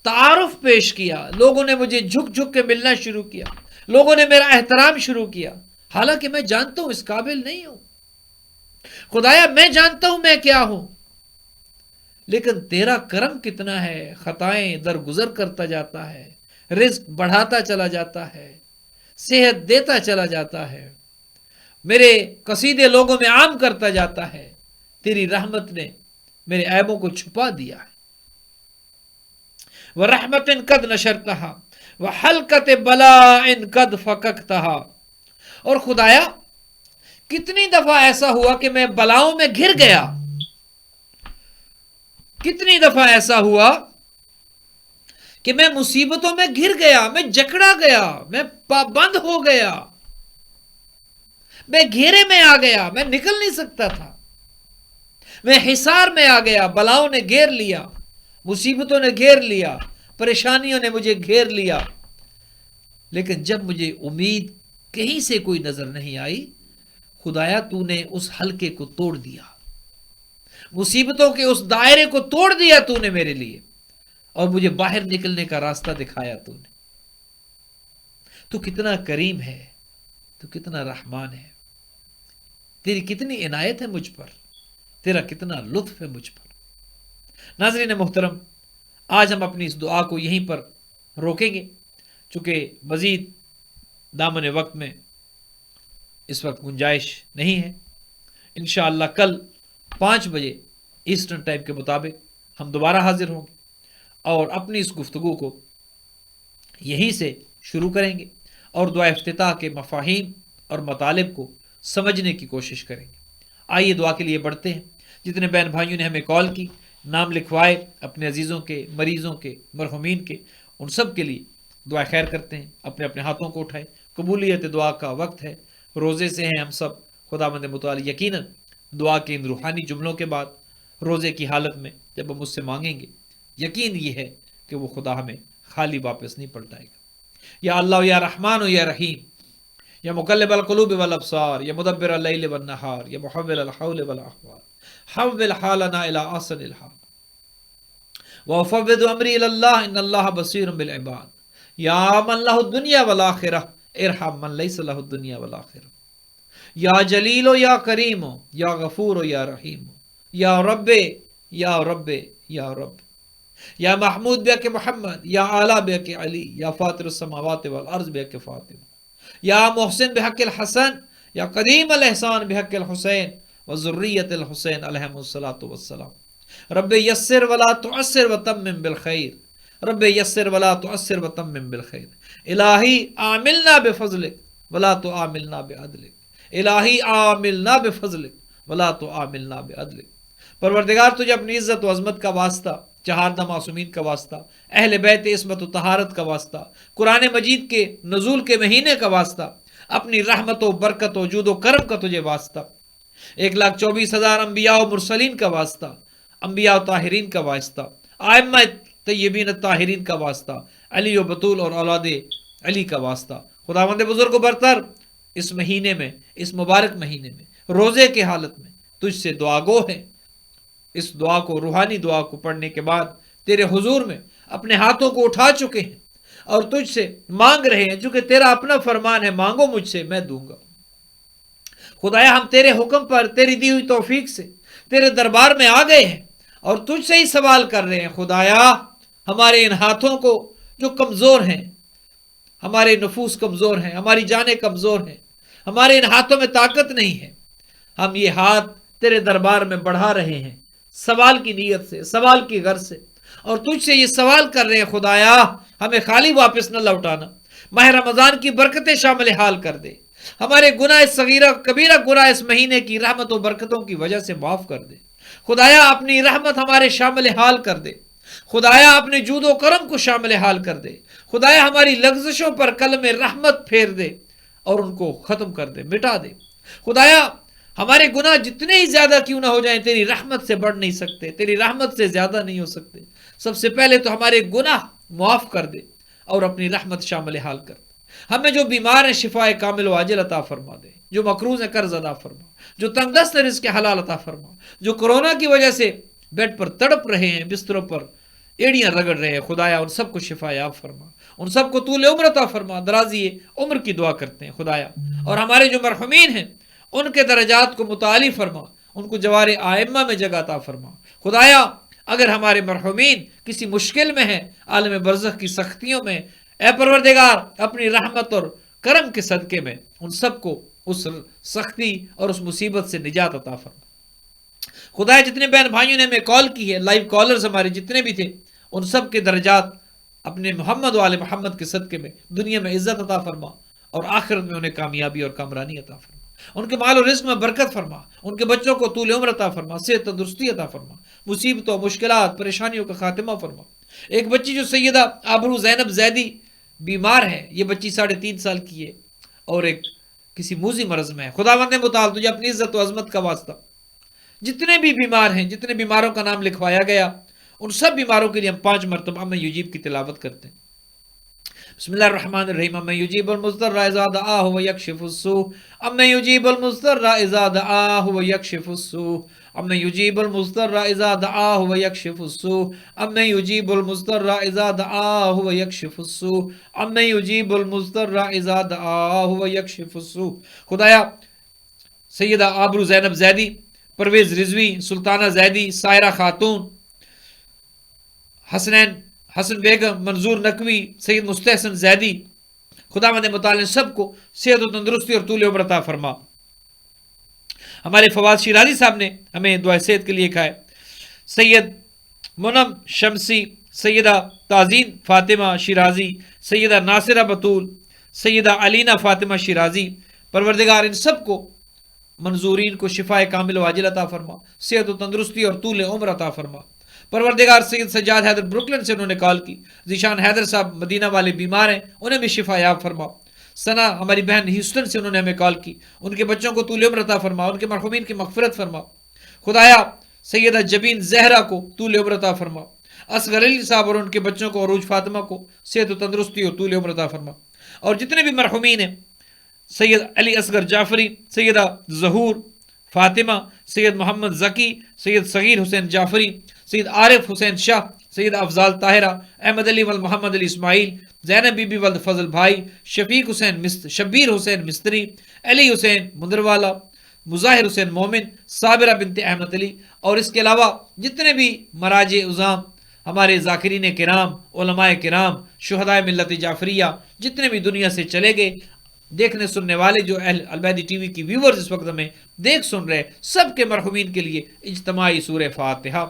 تعارف پیش کیا، لوگوں نے مجھے جھک جھک کے ملنا شروع کیا، لوگوں نے میرا احترام شروع کیا، حالانکہ میں جانتا ہوں اس قابل نہیں ہوں۔ خدایا میں جانتا ہوں میں کیا ہوں، لیکن تیرا کرم کتنا ہے، خطائیں درگزر کرتا جاتا ہے، رزق بڑھاتا چلا جاتا ہے، صحت دیتا چلا جاتا ہے، میرے قصیدے لوگوں میں عام کرتا جاتا ہے۔ تیری رحمت نے میرے عیبوں کو چھپا دیا ہے۔ وَرَحْمَةٍ قَدْ نَشَرْتَهَا وَحَلْقَةِ بَلَاءٍ قَدْ فَكَكْتَهَا، اور خدایا کتنی دفعہ ایسا ہوا کہ میں بلاؤں میں گھر گیا، کتنی دفعہ ایسا ہوا کہ میں مصیبتوں میں گھر گیا، میں جکڑا گیا، میں پابند ہو گیا، میں گھیرے میں آ گیا، میں نکل نہیں سکتا تھا، میں حصار میں آ گیا، بلاؤں نے گھیر لیا، مصیبتوں نے گھیر لیا، پریشانیوں نے مجھے گھیر لیا، لیکن جب مجھے امید کہیں سے کوئی نظر نہیں آئی، خدایا تو نے اس حلقے کو توڑ دیا، مصیبتوں کے اس دائرے کو توڑ دیا تو نے میرے لیے، اور مجھے باہر نکلنے کا راستہ دکھایا تو نے۔ تو کتنا کریم ہے، تو کتنا رحمان ہے، تیری کتنی عنایت ہے مجھ پر، تیرا کتنا لطف ہے مجھ پر۔ ناظرین محترم، آج ہم اپنی اس دعا کو یہیں پر روکیں گے، چونکہ مزید دامن وقت میں اس وقت گنجائش نہیں ہے۔ انشاءاللہ کل 5 بجے ایسٹرن ٹائم کے مطابق ہم دوبارہ حاضر ہوں گے اور اپنی اس گفتگو کو یہیں سے شروع کریں گے اور دعا افتتاح کے مفاہیم اور مطالب کو سمجھنے کی کوشش کریں گے۔ آئیے دعا کے لیے بڑھتے ہیں۔ جتنے بہن بھائیوں نے ہمیں کال کی، نام لکھوائے اپنے عزیزوں کے، مریضوں کے، مرحومین کے، ان سب کے لیے دعا خیر کرتے ہیں۔ اپنے اپنے ہاتھوں کو اٹھائیں، قبولیت دعا کا وقت ہے، روزے سے ہیں ہم سب۔ خداوند متعال یقیناً دعا کے ان روحانی جملوں کے بعد روزے کی حالت میں جب ہم اس سے مانگیں گے، یقین یہ ہے کہ وہ خدا ہمیں خالی واپس نہیں پلٹائے گا۔ یا اللہ یا رحمان یا رحیم، یا مقلب القلوب والابصار، یا مدبر اللیل والنہار، یا محول الحول والاحوال، حول حالنا الى احسن الحال، وافوض امری الى اللہ ان اللہ بصیر بالعباد، یا من لہ الدنیا والآخرہ ارحم من لیس لہ الدنیا والآخرہ، یا جلیل یا کریم یا غفور یا رحیم، یا رب یا رب یا رب، یا محمود بے کہ محمد، یا اعلیٰ بے کہ علی، یا فاطر السماوات والارض بے کہ فاطمہ، یا محسن بحق الحسن، یا قدیم الاحسان بحق الحسین وذریت الحسین علیہم الصلاۃ والسلام، رب یسر ولا تعسر وتمم بالخیر، رب یسر ولا تعسر وتمم بالخیر، الہی عاملنا بفضلک ولا تعاملنا بعدلک، الہی عاملنا بفضلک ولا تعاملنا بعدلک۔ پروردگار تجھے اپنی عزت و عظمت کا واسطہ، چہاردہ معصومین کا واسطہ، اہل بیت عصمت و طہارت کا واسطہ، قرآن مجید کے نزول کے مہینے کا واسطہ، اپنی رحمت و برکت و جود و کرم کا تجھے واسطہ، 1,24,000 انبیاء و مرسلین کا واسطہ، انبیاء و طاہرین کا واسطہ، ائمہ طیبین الطاہرین کا واسطہ، علی و بطول اور اولاد علی کا واسطہ۔ خداوند بزرگ و برتر، اس مہینے میں، اس مبارک مہینے میں، روزے کے حالت میں تجھ سے دعا گو ہے۔ اس دعا کو، روحانی دعا کو پڑھنے کے بعد تیرے حضور میں اپنے ہاتھوں کو اٹھا چکے ہیں اور تجھ سے مانگ رہے ہیں، چونکہ تیرا اپنا فرمان ہے، مانگو مجھ سے میں دوں گا۔ خدایا ہم تیرے حکم پر، تیری دی ہوئی توفیق سے تیرے دربار میں آ گئے ہیں، اور تجھ سے ہی سوال کر رہے ہیں خدایا ہمارے ان ہاتھوں کو جو کمزور ہیں، ہمارے نفوس کمزور ہیں، ہماری جانیں کمزور ہیں، ہمارے ان ہاتھوں میں طاقت نہیں ہے، ہم یہ ہاتھ تیرے دربار میں بڑھا رہے ہیں سوال کی نیت سے، سوال کی غرض سے، اور تجھ سے یہ سوال کر رہے ہیں خدایا ہمیں خالی واپس نہ لوٹانا، ماہ رمضان کی برکتیں شامل حال کر دے، ہمارے گناہ صغیرہ کبیرہ گناہ اس مہینے کی رحمت و برکتوں کی وجہ سے معاف کر دے، خدایا اپنی رحمت ہمارے شامل حال کر دے، خدایا اپنے جود و کرم کو شامل حال کر دے، خدایا ہماری لغزشوں پر کلم رحمت پھیر دے اور ان کو ختم کر دے، مٹا دے، خدایا ہمارے گناہ جتنے ہی زیادہ کیوں نہ ہو جائیں تیری رحمت سے بڑھ نہیں سکتے، تیری رحمت سے زیادہ نہیں ہو سکتے، سب سے پہلے تو ہمارے گناہ معاف کر دے اور اپنی رحمت شامل حال کر دے، ہمیں جو بیمار ہیں شفائے کامل و عاجل عطا فرما دے، جو مقروض ہیں قرض ادا فرما، جو تنگ دست ہیں رزق حلال عطا فرما، جو کورونا کی وجہ سے بیڈ پر تڑپ رہے ہیں، بستروں پر ایڑیاں رگڑ رہے ہیں، خدایا ان سب کو شفا یاب فرما، ان سب کو طول عمر عطا فرما، درازی عمر کی دعا کرتے ہیں خدایا، اور ہمارے جو مرحومین ہیں ان کے درجات کو متعالی فرما، ان کو جوار آئمہ میں جگہ عطا فرما، خدایا اگر ہمارے مرحومین کسی مشکل میں ہیں، عالم برزخ کی سختیوں میں، اے پروردگار اپنی رحمت اور کرم کے صدقے میں ان سب کو اس سختی اور اس مصیبت سے نجات عطا فرما، خدایا جتنے بہن بھائیوں نے ہمیں کال کی ہے، لائیو کالرز ہمارے جتنے بھی تھے، ان سب کے درجات اپنے محمد و آل محمد کے صدقے میں دنیا میں عزت عطا فرما اور آخرت میں انہیں کامیابی اور کامرانی عطا فرما، ان کے مال و رزق میں برکت فرما، ان کے بچوں کو طول عمر عطا فرما، صحت تندرستی عطا فرما، مصیبتوں مشکلات پریشانیوں کا خاتمہ فرما، ایک بچی جو سیدہ آبرو زینب زیدی بیمار ہے، یہ بچی 3.5 سال کی ہے اور ایک کسی موذی مرض میں ہے، خداوند متعال تجھے اپنی عزت و عظمت کا واسطہ جتنے بھی بیمار ہیں، جتنے بیماروں کا نام لکھوایا گیا ان سب بیماروں کے لیے ہم 5 مرتبہ میں یجیب کی تلاوت کرتے ہیں۔ بسم اللہ الرحمن الرحیم اما یجیب المضطر اذا دعاہ ویکشف السوء اما یجیب المضطر اذا دعاہ ویکشف السوء اما یجیب المضطر اذا دعاہ ویکشف السوء اما یجیب المضطر اذا دعاہ ویکشف السوء اما یجیب المضطر اذا دعاہ ویکشف السوء۔ خدایا سیدہ آبرو زینب زیدی، پرویز رضوی، سلطانہ زیدی، سائرہ خاتون، حسن بیگم، منظور نقوی، سید مستحسن زیدی، خداوند متعال سب کو صحت و تندرستی اور طول عمر عطا فرما۔ ہمارے فواد شیرازی صاحب نے ہمیں دعائے صحت کے لیے کہا ہے، سید منم شمسی، سیدہ تازین فاطمہ شیرازی، سیدہ ناصرہ بطول، سیدہ علینہ فاطمہ شیرازی، پروردگار ان سب کو منظورین کو شفائے کامل و عاجل عطا فرما، صحت و تندرستی اور طول عمر عطا فرما۔ پروردگار سید سجاد حیدر بروکلن سے انہوں نے کال کی، ذیشان حیدر صاحب مدینہ والے بیمار ہیں، انہیں بھی شفا یاب فرما۔ ثنا ہماری بہن ہیوسٹن سے انہوں نے ہمیں کال کی، ان کے بچوں کو طول عمر عطا فرما، ان کے مرحومین کی مغفرت فرما۔ خدایا سیدہ جبین زہرا کو طول عمر عطا فرما، اصغر علی صاحب اور ان کے بچوں کو، عروج فاطمہ کو صحت و تندرستی اور طول عمر عطا فرما، اور جتنے بھی مرحومین ہیں، سید علی اصغر جعفری، سیدہ ظہور فاطمہ، سید محمد ذکی، سید صغیر حسین جعفری، سید عارف حسین شاہ، سید افضال طاہرہ، احمد علی ولد محمد علی اسماعیل، زینب بی بی ولد فضل بھائی، شبیر حسین مستری، علی حسین مندروالا، مظاہر حسین مومن، صابرہ بنت احمد علی، اور اس کے علاوہ جتنے بھی مراجع عظام، ہمارے ذاکرین کرام، علماء کرام، شہدائے ملت جعفریہ جتنے بھی دنیا سے چلے گئے، دیکھنے سننے والے جو اہل البیدی ٹی وی کی ویورز اس وقت ہمیں دیکھ سن رہے، سب کے مرحومین کے لیے اجتماعی سورہ فاتحہ۔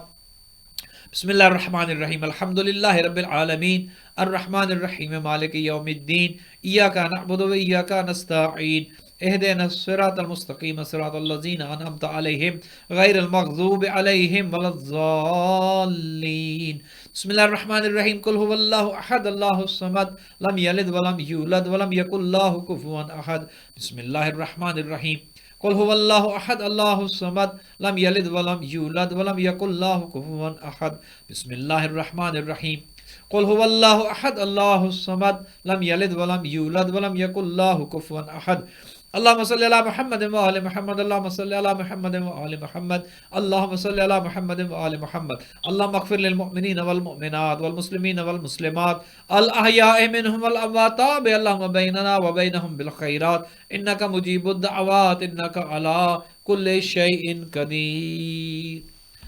بسم اللہ الرحمن الرحیم الحمدللہ رب العالمین الرحمن الرحیم مالک یوم الدین ایاک نعبد و ایاک نستعین اہدنا الصراط المستقیم صراط الذین انعمت علیہم غیر المغضوب علیہم ولا الضالین۔ بسم اللہ الرحمن الرحیم قل هو اللہ احد اللہ الصمد لم یلد ولم یولد ولم یکن له کفوا احد۔ بسم اللہ الرحمن الرحیم قل هو اللہ احد اللہ الصمد لم یلد ولم یولد ولم یکن له کفوا احد۔ بسم اللہ الرحمن الرحیم قل هو اللہ احد اللہ الصمد لم یلد ولم یولد ولم یکن له کفوا احد۔ اللہم صلی علی محمد وآل محمد، اللہم صلی علی محمد وآل محمد، اللہم صلی علی محمد وآل محمد، اللہم اغفر للمؤمنین والمؤمنات والمسلمین والمسلمات الاحیاء منہم والاموات، اللہم بیننا وبینہم بالخیرات انکا مجیب الدعوات انکا علی کل شیء قدیر۔